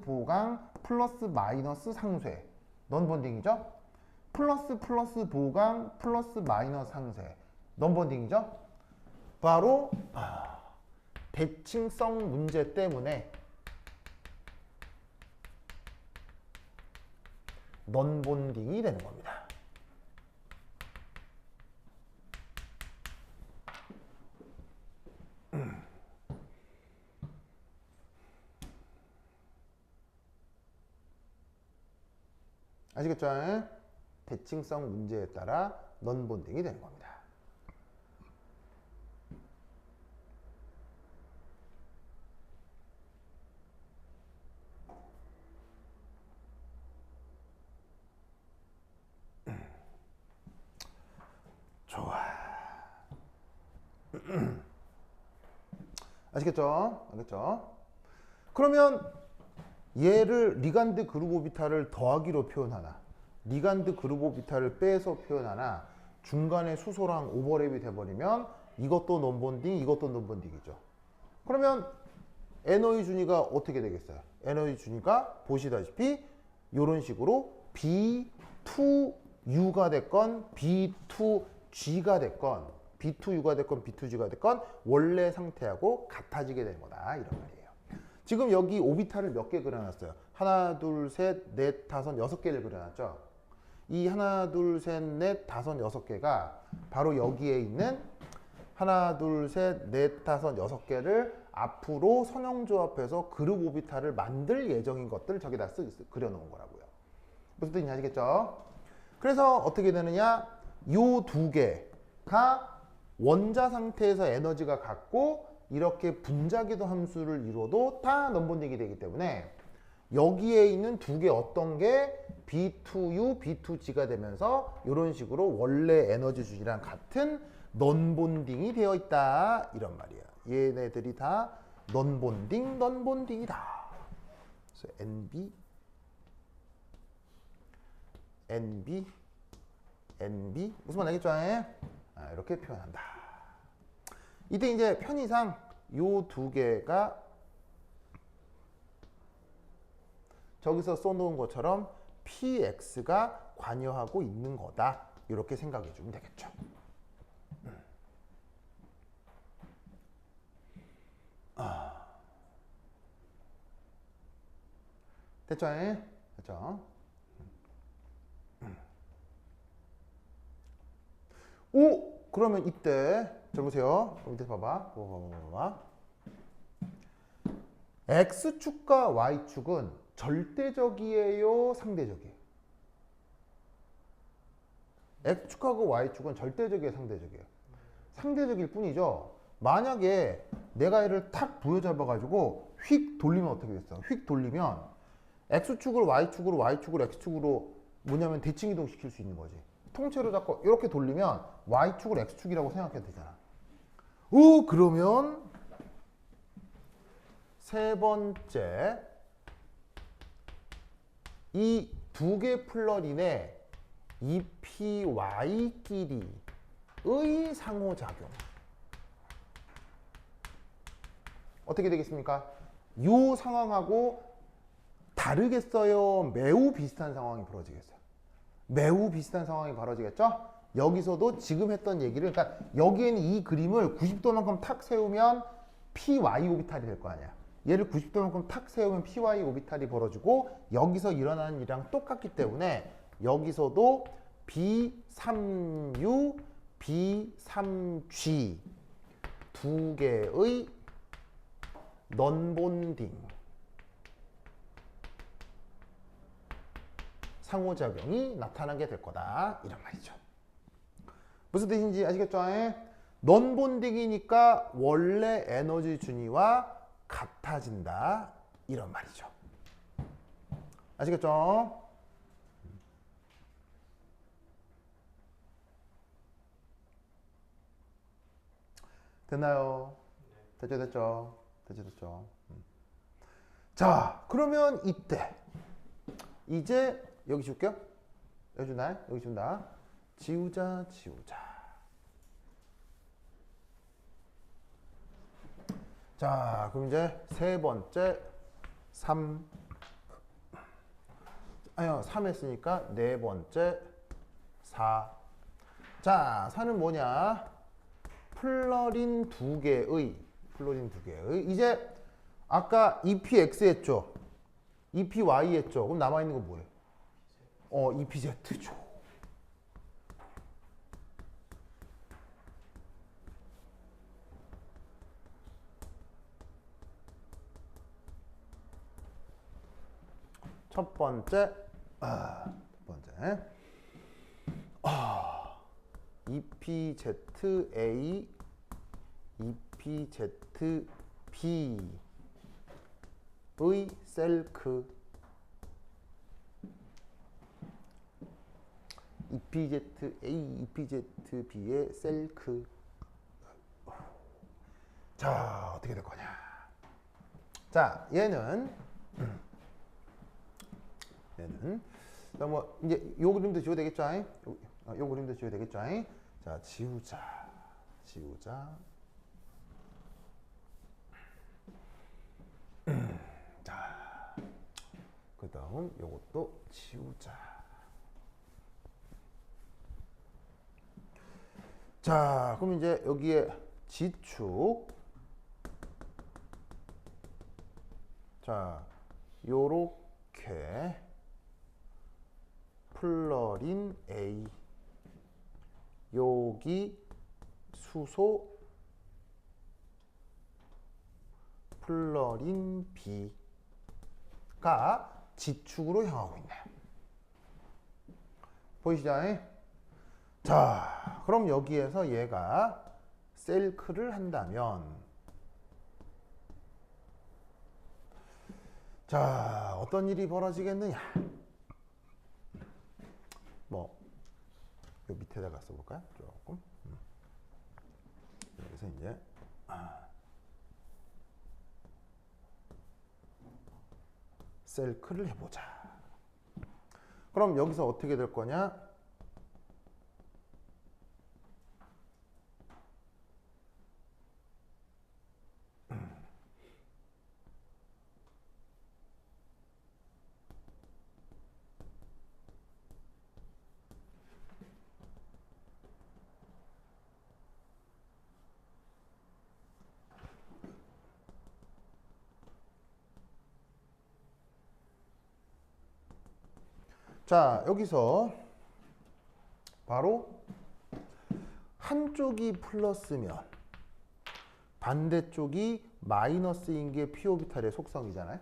보강, 플러스 마이너스 상쇄, 넘번딩이죠? 플러스 보강, 플러스 마이너스 상쇄, 넘번딩이죠? 바로 대칭성 문제 때문에 넘번딩이 되는 겁니다. 아시겠죠? 대칭성 문제에 따라 넘번딩이 되는 겁니다. 좋아. 아시겠죠? 알겠죠? 그러면 얘를 리간드 그룹 오비탈을 더하기로 표현하나, 리간드 그룹 오비탈을 빼서 표현하나, 중간에 수소랑 오버랩이 돼버리면 이것도 넘번딩, 이것도 넘번딩이죠. 그러면 에너지 준위가 어떻게 되겠어요? 에너지 준위가 보시다시피 이런 식으로 B2U가 됐건 B2G가 됐건 B2U가 됐건 B2G가 됐건 원래 상태하고 같아지게 되는 거다, 이런 말이에요. 지금 여기 오비탈을 몇 개 그려놨어요? 하나, 둘, 셋, 넷, 다섯, 6개를 그려놨죠? 이 하나, 둘, 셋, 넷, 다섯, 6개가 바로 여기에 있는 하나, 둘, 셋, 넷, 다섯, 6개를 앞으로 선형조합해서 그룹 오비탈을 만들 예정인 것들을 저기다 그려놓은 거라고요. 무슨 뜻인지 아시겠죠? 그래서 어떻게 되느냐? 요 두 개가 원자 상태에서 에너지가 같고 이렇게 분자기도 함수를 이뤄도 다 넘번딩이 되기 때문에 여기에 있는 두 개 어떤 게 B2U, B2G가 되면서 이런 식으로 원래 에너지 주기랑 같은 넘번딩이 되어 있다, 이런 말이에요. 얘네들이 다 non-bonding이다. 그래서 NB, NB, NB 무슨 말 알겠죠? 이렇게 표현한다. 이때 이제 편의상 요 두 개가 저기서 써놓은 것처럼 PX가 관여하고 있는 거다. 이렇게 생각해 주면 되겠죠. 됐죠? 됐죠? 오! 그러면 이때 저 보세요. 밑에 봐봐. 봐봐. X축과 Y축은 절대적이에요? 상대적이에요? X축하고 Y축은 절대적이에요? 상대적이에요? 상대적일 뿐이죠. 만약에 내가 얘를 탁 부여잡아가지고 휙 돌리면 어떻게 됐어? 휙 돌리면 X축을 Y축으로, Y축을 X축으로 뭐냐면 대칭 이동시킬 수 있는 거지. 통째로 잡고 이렇게 돌리면 Y축을 X축이라고 생각해도 되잖아. 오, 그러면 세 번째 이 두 개 플러린의 EPY끼리의 상호작용 어떻게 되겠습니까? 이 상황하고 다르겠어요? 매우 비슷한 상황이 벌어지겠어요? 매우 비슷한 상황이 벌어지겠죠? 여기서도 지금 했던 얘기를 그러니까 여기에는 이 그림을 90도만큼 탁 세우면 PY 오비탈이 될 거 아니야. 얘를 90도만큼 탁 세우면 PY 오비탈이 벌어지고 여기서 일어나는 일이랑 똑같기 때문에 여기서도 B3U, B3G 두 개의 non-bonding 상호작용이 나타나게 될 거다. 이런 말이죠. 무슨 뜻인지 아시겠죠? non-bonding이니까 원래 에너지 준위와 같아진다. 이런 말이죠. 아시겠죠? 됐나요? 됐죠? 자, 그러면 이때 이제 여기 줄게요. 여기 준다. 여기 준다. 지우자. 자, 그럼 이제 세 번째 3 했으니까 네 번째 4. 자, 4는 뭐냐? 플러린 두 개의 이제 아까 EPX 했죠? EPY 했죠? 그럼 남아있는 거 뭐예요? EPZ죠. 첫 번째 EPZA, EPZB의 셀크 EPZA, EPZB의 셀크. 자, 어떻게 될 거냐? 자, 얘는 뭐 이제 요 그림도 지워도 되겠죠? 요 그림도 지워도 되겠죠? 자, 지우자. 자, 그다음 요것도 지우자. 자, 그럼 이제 여기에 G축. 자, 요렇게 플러린 A, 여기 수소 플러린 B가 G축으로 향하고 있네요. 보이시죠? 자, 그럼 여기에서 얘가 셀크를 한다면 자, 어떤 일이 벌어지겠느냐? 뭐, 요 밑에다가 써볼까요? 조금. 여기서 이제 셀크를 해보자. 그럼 여기서 어떻게 될 거냐? 자, 여기서 바로 한쪽이 플러스면 반대쪽이 마이너스인 게 p 오비탈의 속성이잖아요.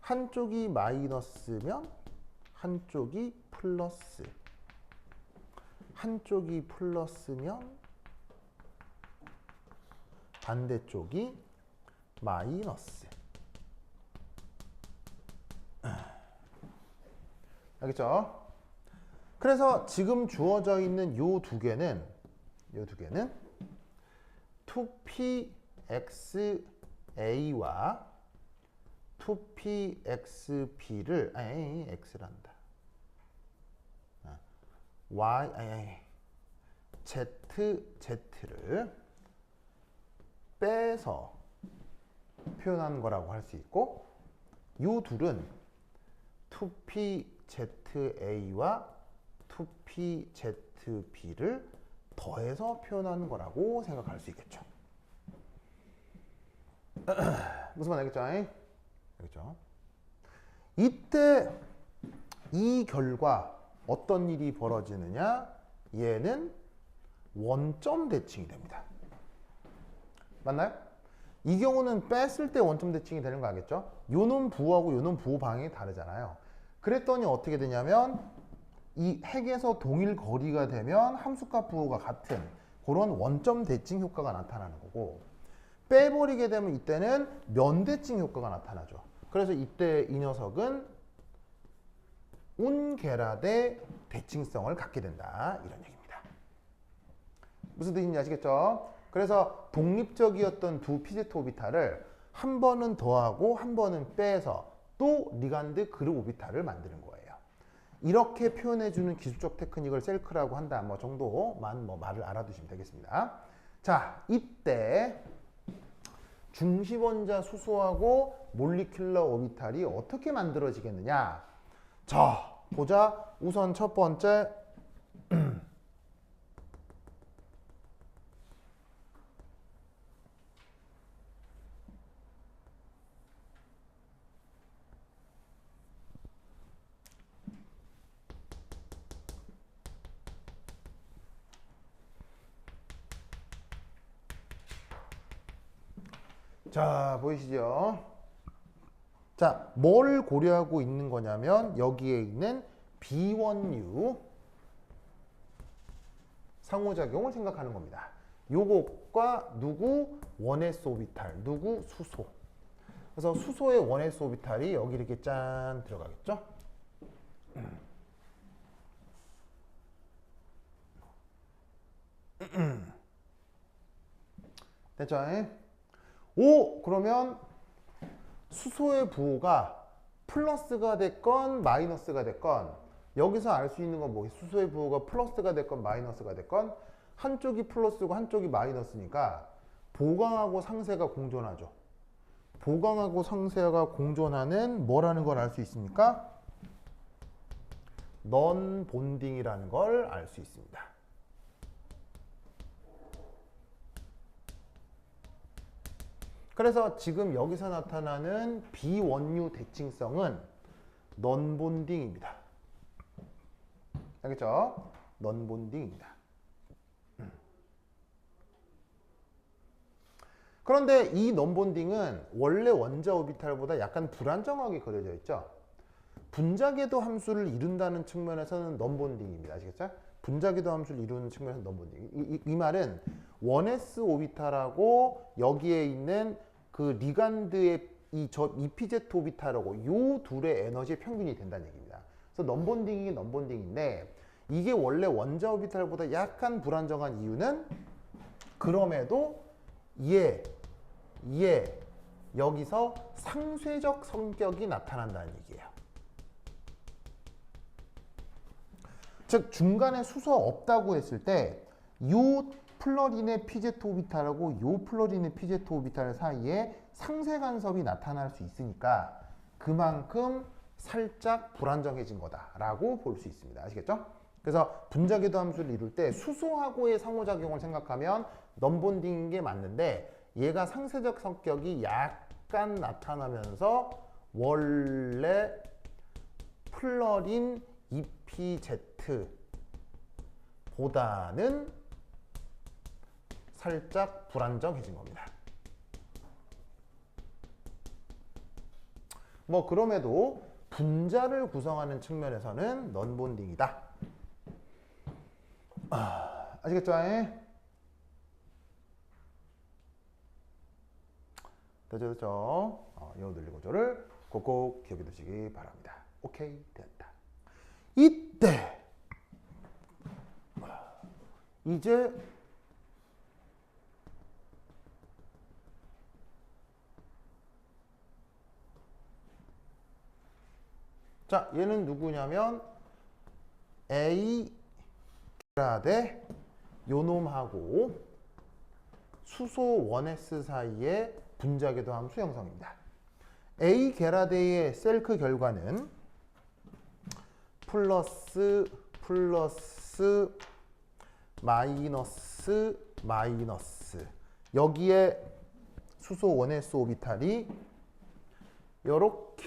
한쪽이 마이너스면 한쪽이 플러스. 한쪽이 플러스면 반대쪽이 마이너스. 알겠죠? 그래서 지금 주어져 있는 요 두 개는 2pxa와 2pxb를 x란다. z를 빼서 표현한 거라고 할 수 있고, 요 둘은 2pza와 2pzb를 더해서 표현하는 거라고 생각할 수 있겠죠. 무슨 말 알겠죠? 알겠죠? 이때 이 결과 어떤 일이 벌어지느냐? 얘는 원점 대칭이 됩니다. 맞나요? 이 경우는 뺐을 때 원점 대칭이 되는 거 알겠죠? 요놈 부호하고 요놈 부호 방향이 다르잖아요. 그랬더니 어떻게 되냐면 이 핵에서 동일 거리가 되면 함수값 부호가 같은 그런 원점 대칭 효과가 나타나는 거고, 빼버리게 되면 이때는 면대칭 효과가 나타나죠. 그래서 이때 이 녀석은 운계라대 대칭성을 갖게 된다, 이런 얘기입니다. 무슨 뜻인지 아시겠죠? 그래서 독립적이었던 두 pz 오비탈을 한 번은 더하고 한 번은 빼서 또 리간드 그룹 오비탈을 만드는 거예요. 이렇게 표현해주는 기술적 테크닉을 셀크라고 한다, 뭐 정도만 말을 알아두시면 되겠습니다. 자, 이때 중시원자 수소하고 몰리큘러 오비탈이 어떻게 만들어지겠느냐? 자, 보자. 우선 첫 번째 자, 보이시죠? 자, 뭘 고려하고 있는 거냐면 여기에 있는 비원유 상호작용을 생각하는 겁니다. 요것과 누구? 1s 오비탈, 누구? 수소. 그래서 수소의 1s 오비탈이 여기 이렇게 짠 들어가겠죠? 됐죠? 오, 그러면 수소의 부호가 플러스가 됐건 마이너스가 됐건 여기서 알 수 있는 건 뭐? 수소의 부호가 플러스가 됐건 마이너스가 됐건 한쪽이 플러스고 한쪽이 마이너스니까 보강하고 상쇄가 공존하죠. 보강하고 상쇄가 공존하는 뭐라는 걸 알 수 있습니까? 넌 본딩이라는 걸 알 수 있습니다. 그래서 지금 여기서 나타나는 비원유 대칭성은 넌본딩입니다. 알겠죠? 넌본딩입니다. 그런데 이 넌본딩은 원래 원자 오비탈보다 약간 불안정하게 그려져 있죠. 분자궤도 함수를 이룬다는 측면에서는 넌본딩입니다. 아시겠죠? 분자궤도 함수를 이루는 측면에서는 넌본딩. 이 말은 1s 오비탈하고 여기에 있는 그 리간드의 이 pz 오비탈하고 요 둘의 에너지의 평균이 된다는 얘기입니다. 그래서 넌본딩이 넌본딩인데 이게 원래 원자 오비탈보다 약간 불안정한 이유는 그럼에도 여기서 상쇄적 성격이 나타난다는 얘기예요. 즉 중간에 수소 없다고 했을 때 요 플러린의 pz 오비탈하고 요 플러린의 pz 오비탈 사이에 상쇄 간섭이 나타날 수 있으니까 그만큼 살짝 불안정해진 거다라고 볼 수 있습니다. 아시겠죠? 그래서 분자궤도 함수를 이룰 때 수소하고의 상호작용을 생각하면 넘본딩인 게 맞는데 얘가 상쇄적 성격이 약간 나타나면서 원래 플러린 EPZ보다는 살짝 불안정해진 겁니다. 뭐 그럼에도 분자를 구성하는 측면에서는 넌본딩이다. 아시겠죠? 됐죠? 요 늘리 구조를 꼭꼭 기억해 두시기 바랍니다. 오케이, 됐다. 이때 이제 자, 얘는 누구냐면 A 게라데 요놈하고 수소 1s 사이의 분자궤도 함수 형성입니다. A 게라데의 셀크 결과는 플러스 마이너스 여기에 수소 1s 오비탈이 요렇게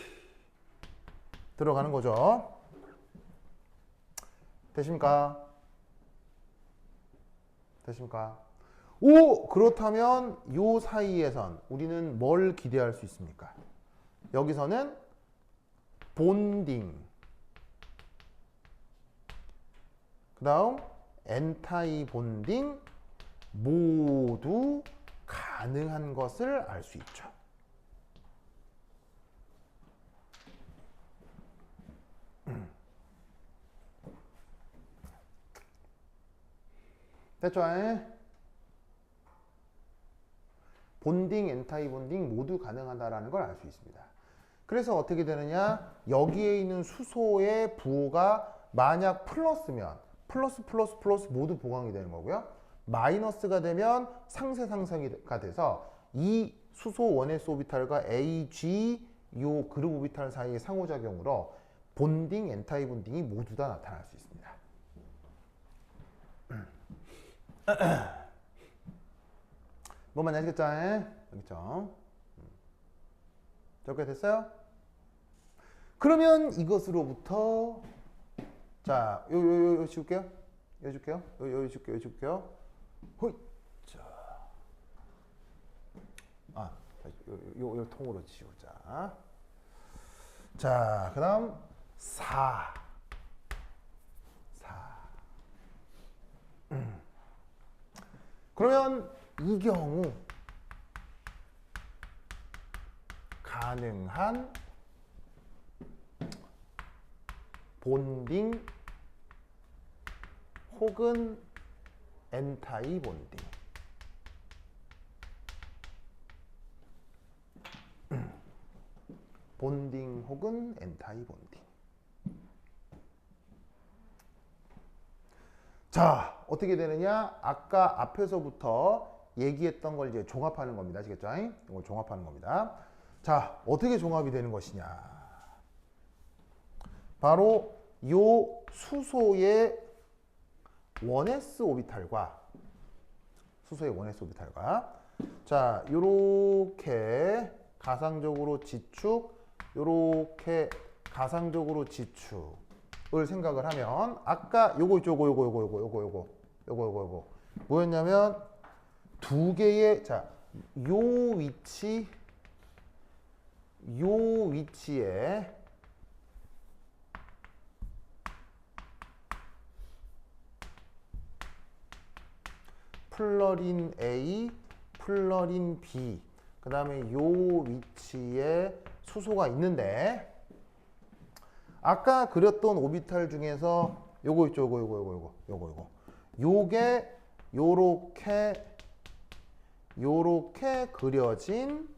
들어가는 거죠. 되십니까? 오! 그렇다면 요 사이에선 우리는 뭘 기대할 수 있습니까? 여기서는 본딩, 그 다음 엔타이 본딩 모두 가능한 것을 알 수 있죠. 됐죠? 본딩, 엔타이 본딩 모두 가능하다라는 걸 알 수 있습니다. 그래서 어떻게 되느냐? 여기에 있는 수소의 부호가 만약 플러스면 플러스 모두 보강이 되는 거고요. 마이너스가 되면 상쇄상승이가 돼서 이 수소 1s 오비탈과 AG 요 그룹 오비탈 사이의 상호작용으로 본딩, 엔타이 본딩이 모두 다 나타날 수 있습니다. 뭔 말인지 아시겠죠? 알겠죠? 저렇게 됐어요? 그러면 이것으로부터 자, 요 지울게요. 요 줄게요. 호이. 자. 요 통으로 지우자. 자, 그다음 4. 그러면 이 경우 가능한 본딩 혹은 엔타이 본딩. 본딩 혹은 엔타이 본딩. 자, 어떻게 되느냐? 아까 앞에서부터 얘기했던 걸 이제 종합하는 겁니다. 아시겠죠? 이걸 종합하는 겁니다. 자, 어떻게 종합이 되는 것이냐? 바로 요 수소의 1s 오비탈과 자, 요렇게 가상적으로 지축, 요렇게 가상적으로 지축을 생각을 하면 아까 요거 뭐였냐면 두 개의 자, 요 위치에 플러린 A, 플러린 B, 그 다음에 요 위치에 수소가 있는데 아까 그렸던 오비탈 중에서 요거 있죠, 요게 요렇게 그려진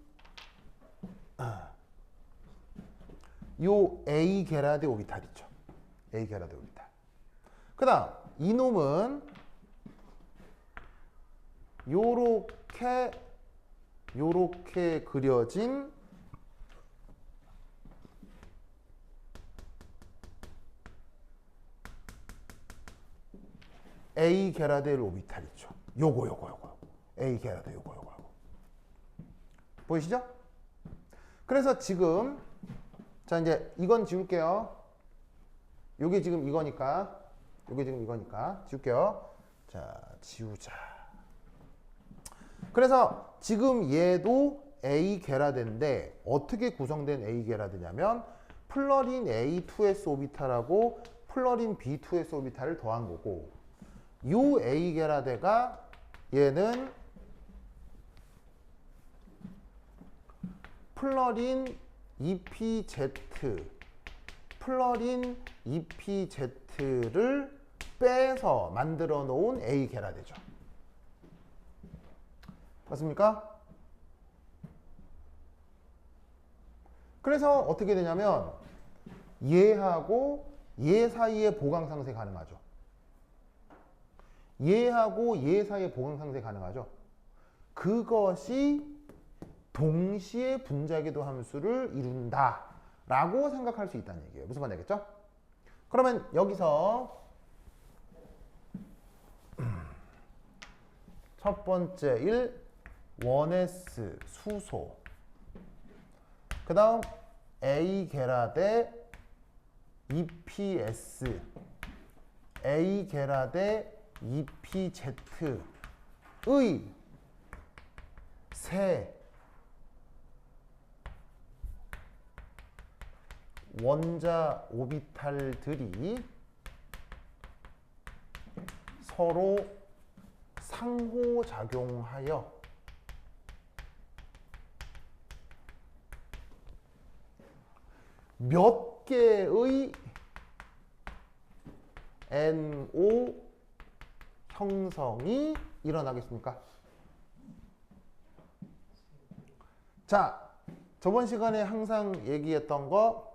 요 A 게라데 오비탈이죠. A 게라데 오비탈. 그 다음 이놈은 요렇게 그려진 A 게라데 오비탈이죠. 요거. A 게라데 요거. 보이시죠? 그래서 지금 자 이제 이건 지울게요. 요게 지금 이거니까 지울게요. 자 지우자. 그래서 지금 얘도 A 게라데인데 어떻게 구성된 A 게라데냐면 플러린 A2S 오비탈하고 플러린 B2S 오비탈을 더한 거고 요 A 게라데가 얘는 플러린 EPZ 플러린 EPZ를 빼서 만들어 놓은 A 게라데죠. 맞습니까? 그래서 어떻게 되냐면 얘하고 얘 사이에 보강상쇄 가능하죠. 얘하고 얘 사이에 보강상쇄 가능하죠. 그것이 동시에 분자궤도 함수를 이룬다 라고 생각할 수 있다는 얘기예요. 무슨 말인지 알겠죠? 그러면 여기서 첫 번째 1S 수소 그 다음 A 게라데 EPS A 게라데 EPZ의 세 원자 오비탈들이 서로 상호작용하여 몇 개의 NO 형성이 일어나겠습니까? 자, 저번 시간에 항상 얘기했던 거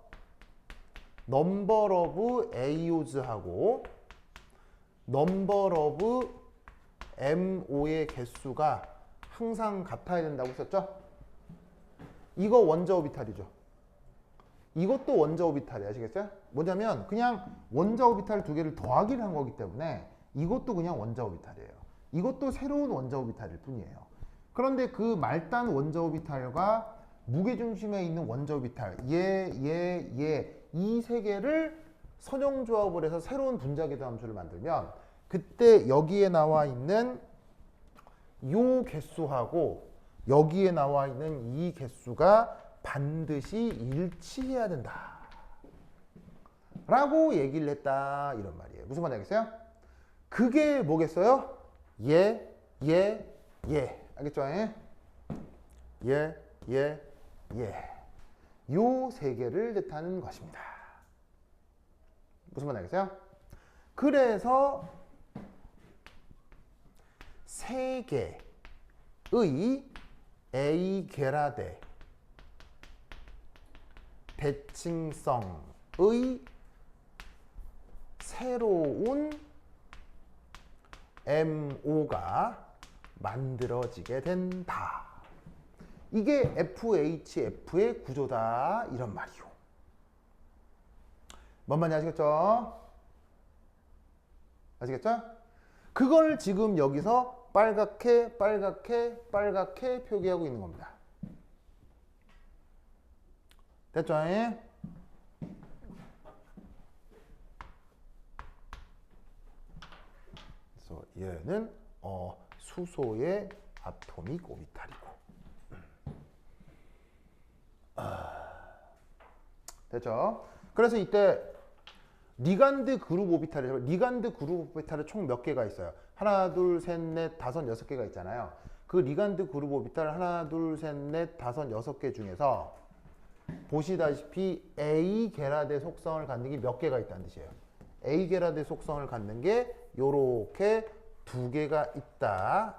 넘버 오브 AOs하고 넘버 오브 MO의 개수가 항상 같아야 된다고 했었죠? 이거 원자 오비탈이죠. 이것도 원자 오비탈이 아시겠어요? 뭐냐면 그냥 원자 오비탈 두 개를 더하기를 한 거기 때문에 이것도 그냥 원자 오비탈이에요. 이것도 새로운 원자 오비탈일 뿐이에요. 그런데 그 말단 원자 오비탈과 무게중심에 있는 원자 오비탈 이 세 개를 선형조합을 해서 새로운 분자궤도 함수를 만들면 그때 여기에 나와 있는 요 개수하고 여기에 나와 있는 이 개수가 반드시 일치해야 된다 라고 얘기를 했다 이런 말이에요. 무슨 말인지 알겠어요? 그게 뭐겠어요? 알겠죠? 요 세 개를 뜻하는 것입니다. 무슨 말인지 알겠어요? 그래서 세 개의 A 게라데 대칭성의 새로운 MO가 만들어지게 된다. 이게 FHF의 구조다 이런 말이요. 뭔 말인지 아시겠죠? 아시겠죠? 그걸 지금 여기서 빨갛게 표기하고 있는 겁니다. 됐죠? 그래서 얘는 수소의 아토믹 오비탈이고 됐죠? 그래서 이때 리간드 그룹 오비탈이 총 몇 개가 있어요? 하나, 둘, 셋, 넷, 다섯, 여섯 개가 있잖아요. 그 리간드 그룹 오비탈 하나, 둘, 셋, 넷, 다섯, 여섯 개 중에서 보시다시피 A 게라데 속성을 갖는 게 몇 개가 있다는 뜻이에요. A 게라데 속성을 갖는 게 요렇게 두 개가 있다.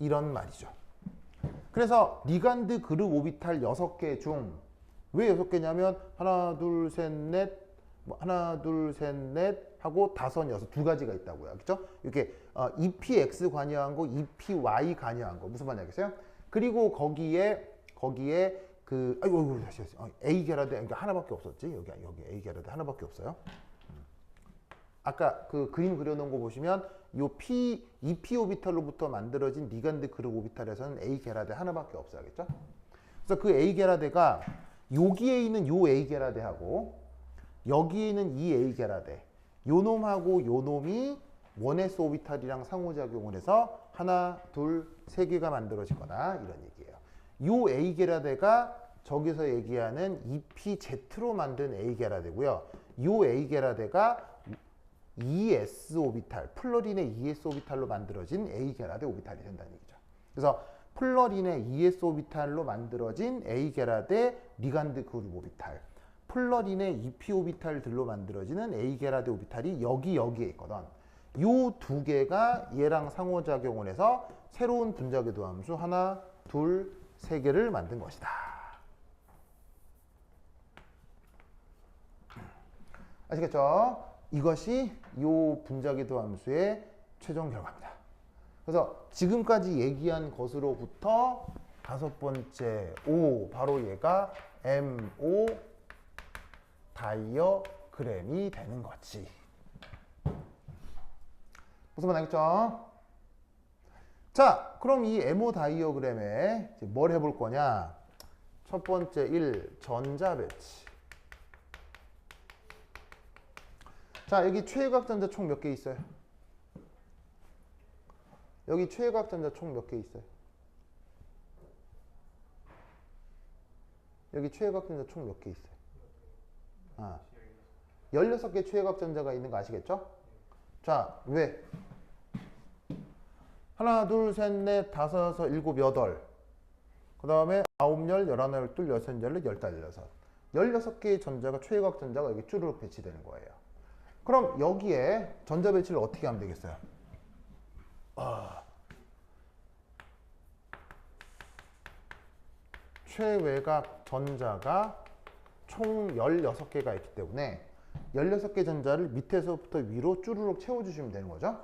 이런 말이죠. 그래서 리간드 그룹 오비탈 6개 중 왜 6개냐면 하나 둘 셋 넷 하나 둘 셋 넷 하고 다섯 여섯 두 가지가 있다고요. 그렇죠? 이렇게 EPX 관여한 거, EPY 관여한 거 무슨 말인지 알겠어요? 그리고 거기에 그 아이고 다시 A 게라드 그러니까 하나밖에 없었지. 여기 A 게라드 하나밖에 없어요. 아까 그 그림 그려놓은 거 보시면 요 EP 오비탈로부터 만들어진 리간드 그룹 오비탈에서는 A 게라드 하나밖에 없어요. 알겠죠? 그래서 그 A 게라드가 여기에 있는 요 A 게라드하고 여기에 있는 이 A 게라드 요 놈하고 요 놈이 1s 오비탈이랑 상호작용을 해서 하나, 둘, 세 개가 만들어질 거다 이런 얘기예요. 요 A 게라드가 저기서 얘기하는 EPZ로 만든 A 게라드고요. 요 A 게라드가 ES 오비탈, 플러린의 ES 오비탈로 만들어진 A 게라드 오비탈이 된다는 얘기죠. 그래서 플러린의 ES 오비탈로 만들어진 A 게라드의 리간드 그룹 오비탈, 플러린의 EP 오비탈들로 만들어지는 A 게라드 오비탈이 여기에 있거든. 요 두 개가 얘랑 상호작용을 해서 새로운 분자궤도 함수 하나, 둘, 세 개를 만든 것이다. 아시겠죠? 이것이 요 분자궤도 함수의 최종 결과입니다. 그래서 지금까지 얘기한 것으로부터 다섯 번째 O 바로 얘가 MO 다이어그램이 되는 거지. 무슨 말 알겠죠? 자, 그럼 이 MO 다이어그램에 뭘 해볼 거냐? 첫 번째 1. 전자 배치. 자, 여기 최외곽 전자 총 몇 개 있어요? 여기 최외곽 전자 총 몇 개 있어요? 여기 최외곽 전자 총 몇 개 있어요? 16개 최외곽 전자가 있는 거 아시겠죠? 자, 왜? 하나, 둘, 셋, 넷, 다섯, 여섯, 일곱, 여덟. 그 다음에 아홉, 열, 열하나, 열둘, 열셋, 열넷, 열다, 열여섯. 16개의 전자가 최외곽 전자가 여기 쭈르륵 배치되는 거예요. 그럼 여기에 전자 배치를 어떻게 하면 되겠어요? 최외곽 전자가 총 16개가 있기 때문에 16개 전자를 밑에서부터 위로 쭈르륵 채워주시면 되는 거죠.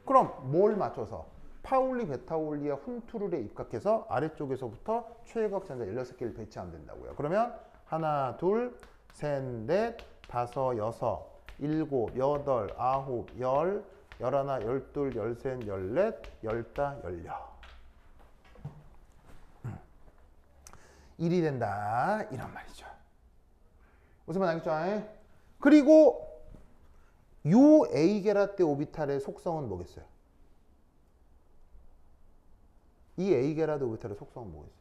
그럼 뭘 맞춰서? 파울리, 베타올리와 훈투룰에 입각해서 아래쪽에서부터 최외곽 전자 16개를 배치하면 된다고요. 그러면 하나, 둘, 셋, 넷, 다섯, 여섯, 일곱, 여덟, 아홉, 열, 열하나, 열둘, 열셋, 열넷, 열다, 열여. 1이 된다 이런 말이죠. 무슨 말 알겠죠? 그리고 요 A 게라떼 오비탈의 속성은 뭐겠어요? 이 A 게라떼 오비탈의 속성은 뭐겠어요?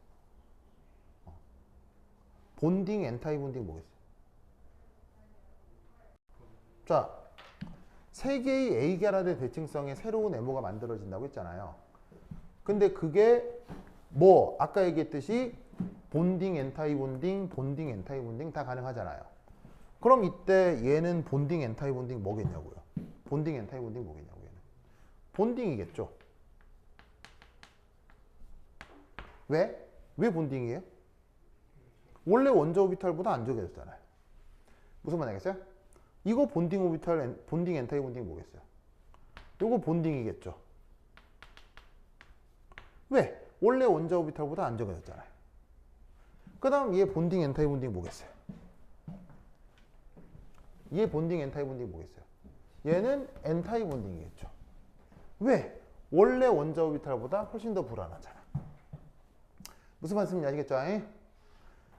본딩, 엔타이 본딩 뭐겠어요? 자, 세 개의 A 게라떼 대칭성의 새로운 MO가 만들어진다고 했잖아요. 근데 그게 뭐 아까 얘기했듯이 본딩, 엔타이 본딩, 본딩, 엔타이 본딩 다 가능하잖아요. 그럼 이때 얘는 본딩, 엔타이 본딩 뭐겠냐고요? 본딩, 엔타이 본딩 뭐겠냐고 얘는? 본딩이겠죠. 왜? 왜 본딩이에요? 원래 원자 오비탈보다 안 적해졌잖아요. 무슨 말 알겠어요? 이거 본딩 오비탈, 본딩, 엔타이 본딩 뭐겠어요? 이거 본딩이겠죠. 왜? 원래 원자 오비탈보다 안 적해졌잖아요. 그 다음 얘 본딩, 엔타이 본딩 뭐겠어요? 얘 본딩, 엔타이 본딩 뭐겠어요? 얘는 엔타이 본딩이겠죠. 왜? 원래 원자 오비탈보다 훨씬 더 불안하잖아. 무슨 말씀인지 아시겠죠?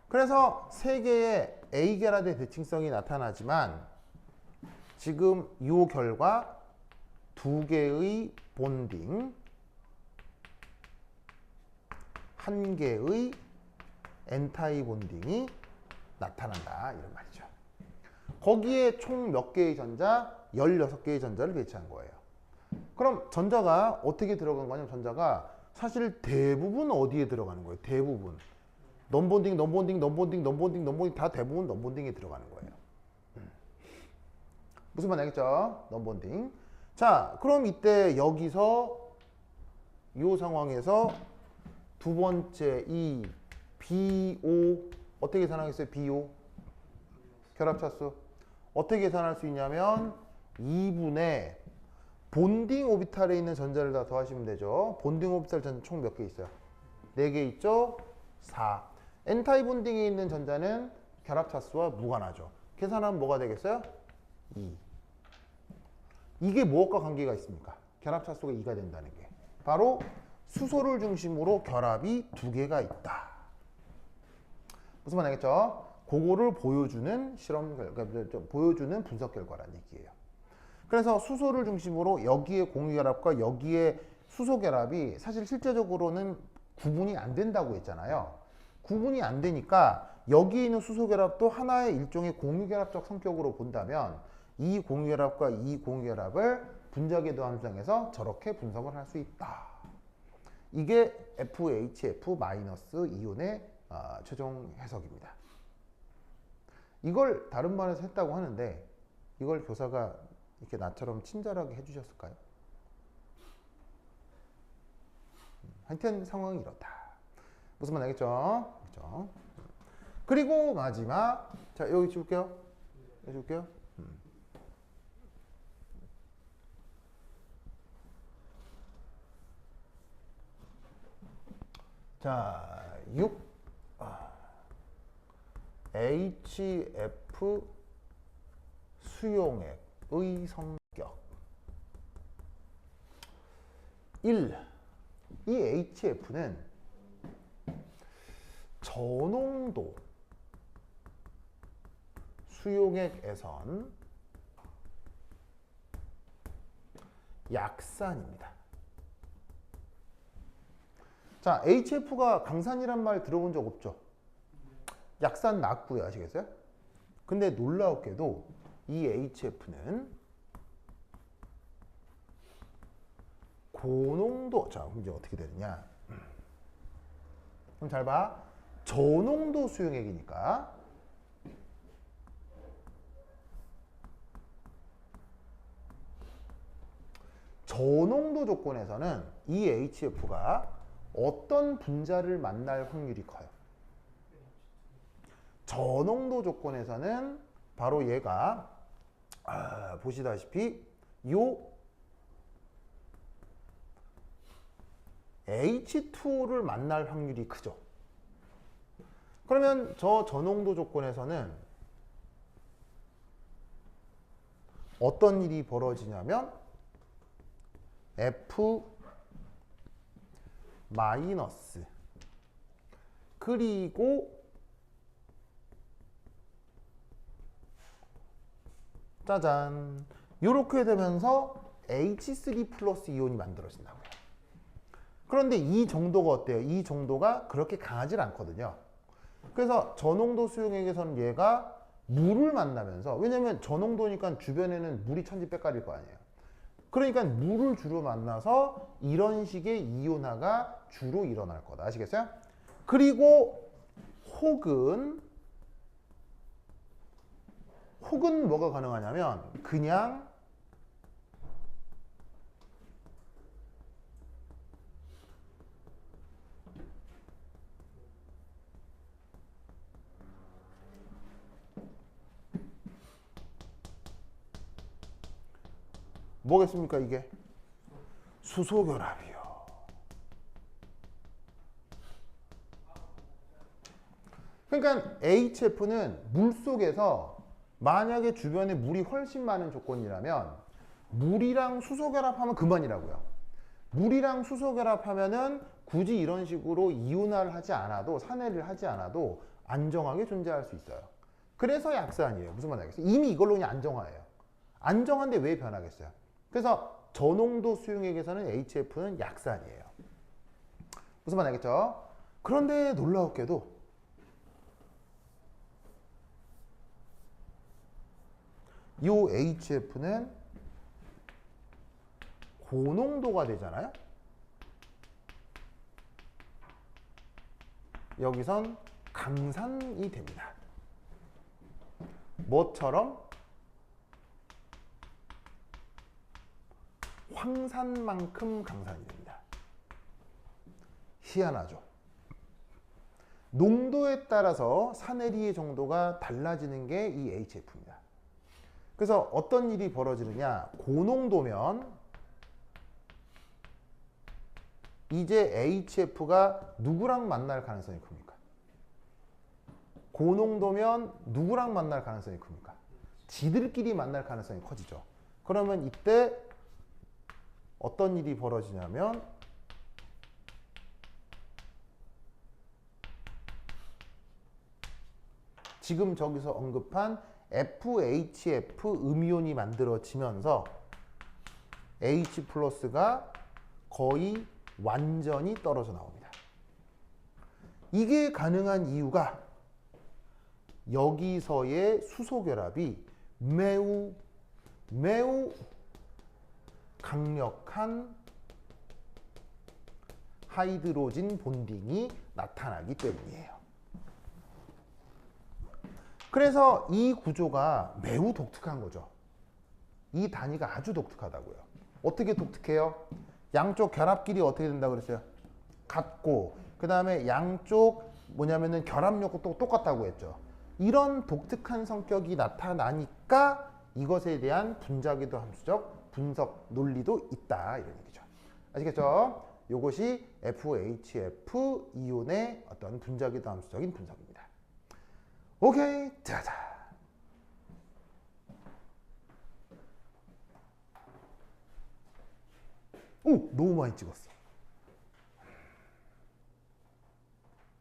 그래서 세 개의 A 게라드 대칭성이 나타나지만 지금 이 결과 두 개의 본딩, 한 개의 엔타이 본딩이 나타난다 이런 말이죠. 거기에 총 몇 개의 전자? 16개의 전자를 배치한 거예요. 그럼 전자가 어떻게 들어간 거냐면 전자가 사실 대부분 어디에 들어가는 거예요? 대부분. 넘본딩, 넘본딩, 넘본딩, 넘본딩, 넘본딩 다 대부분 넘본딩에 들어가는 거예요. 무슨 말 알겠죠? 넘본딩. 자, 그럼 이때 여기서 이 상황에서 두 번째 이 BO 어떻게 계산하겠어요? BO 결합차수 어떻게 계산할 수 있냐면 2분의 본딩 오비탈에 있는 전자를 다 더하시면 되죠. 본딩 오비탈 전자 총 몇 개 있어요? 4개 있죠? 4. N타입 본딩에 있는 전자는 결합차수와 무관하죠. 계산하면 뭐가 되겠어요? 2. 이게 무엇과 관계가 있습니까? 결합차수가 2가 된다는 게. 바로 수소를 중심으로 결합이 2개가 있다. 무슨 말 알겠죠? 그거를 보여주는 실험 결과, 보여주는 분석 결과라는 얘기예요. 그래서 수소를 중심으로 여기에 공유결합과 여기에 수소결합이 사실 실제적으로는 구분이 안 된다고 했잖아요. 구분이 안 되니까 여기 있는 수소결합도 하나의 일종의 공유결합적 성격으로 본다면 이 공유결합과 이 공유결합을 분자궤도 함수에서 저렇게 분석을 할 수 있다. 이게 FHF- 이온의 최종 해석입니다. 이걸 다른 반에서 했다고 하는데 이걸 교사가 이렇게 나처럼 친절하게 해주셨을까요? 하여튼 상황이 이렇다. 무슨 말 알겠죠? 그렇죠? 그리고 마지막 자 여기 줄게요. 여기 줄게요. 자 6 HF 수용액의 성격 1. 이 HF는 저농도 수용액에선 약산입니다. 자, HF가 강산이란 말 들어본 적 없죠? 약산 맞고요. 아시겠어요? 근데 놀라웠게도 이 HF는 고농도, 자, 그럼 이제 어떻게 되느냐? 그럼 잘 봐. 저농도 수용액이니까 저농도 조건에서는 이 HF가 어떤 분자를 만날 확률이 커요? 저농도 조건에서는 바로 얘가 보시다시피 요 H2O를 만날 확률이 크죠. 그러면 저 저농도 조건에서는 어떤 일이 벌어지냐면 F 마이너스 그리고 짜잔 이렇게 되면서 H3 플러스 이온이 만들어진다고요. 그런데 이 정도가 어때요? 이 정도가 그렇게 강하지 않거든요. 그래서 저농도 수용액에서는 얘가 물을 만나면서 왜냐면 저농도니까 주변에는 물이 천지백갈일 거 아니에요. 그러니까 물을 주로 만나서 이런 식의 이온화가 주로 일어날 거다. 아시겠어요? 그리고 혹은 뭐가 가능하냐면 그냥 뭐겠습니까 이게? 수소결합이요. 그러니까 HF는 물속에서 만약에 주변에 물이 훨씬 많은 조건이라면 물이랑 수소결합하면 그만이라고요. 물이랑 수소결합하면은 굳이 이런 식으로 이온화를 하지 않아도 산해를 하지 않아도 안정하게 존재할 수 있어요. 그래서 약산이에요. 무슨 말인지 알겠어요? 이미 이걸로 그냥 안정화예요. 안정한데 왜 변하겠어요? 그래서 저농도 수용액에서는 HF는 약산이에요. 무슨 말 알겠죠? 그런데 놀라웠게도 이 HF는 고농도가 되잖아요. 여기선 강산이 됩니다. 뭐처럼? 황산만큼 강산이 됩니다. 희한하죠. 농도에 따라서 사내리의 정도가 달라지는 게 이 HF입니다. 그래서 어떤 일이 벌어지느냐, 고농도면 이제 HF가 누구랑 만날 가능성이 큽니까? 고농도면 누구랑 만날 가능성이 큽니까? 지들끼리 만날 가능성이 커지죠. 그러면 이때 어떤 일이 벌어지냐면 지금 저기서 언급한 FHF 음이온이 만들어지면서 H 플러스가 거의 완전히 떨어져 나옵니다. 이게 가능한 이유가 여기서의 수소 결합이 매우 강력한 하이드로진 본딩이 나타나기 때문이에요. 그래서 이 구조가 매우 독특한 거죠. 이 단위가 아주 독특하다고요. 어떻게 독특해요? 양쪽 결합끼리 어떻게 된다고 그랬어요? 같고, 그 다음에 양쪽 뭐냐면은 결합력도 또 똑같다고 했죠. 이런 독특한 성격이 나타나니까 이것에 대한 분자기도 함수적 분석 논리도 있다, 이런 얘기죠. 아시겠죠? 이것이 FHF 이온의 어떤 분자기도 함수적인 분석입니다. 오케이, 자자. 오, 너무 많이 찍었어.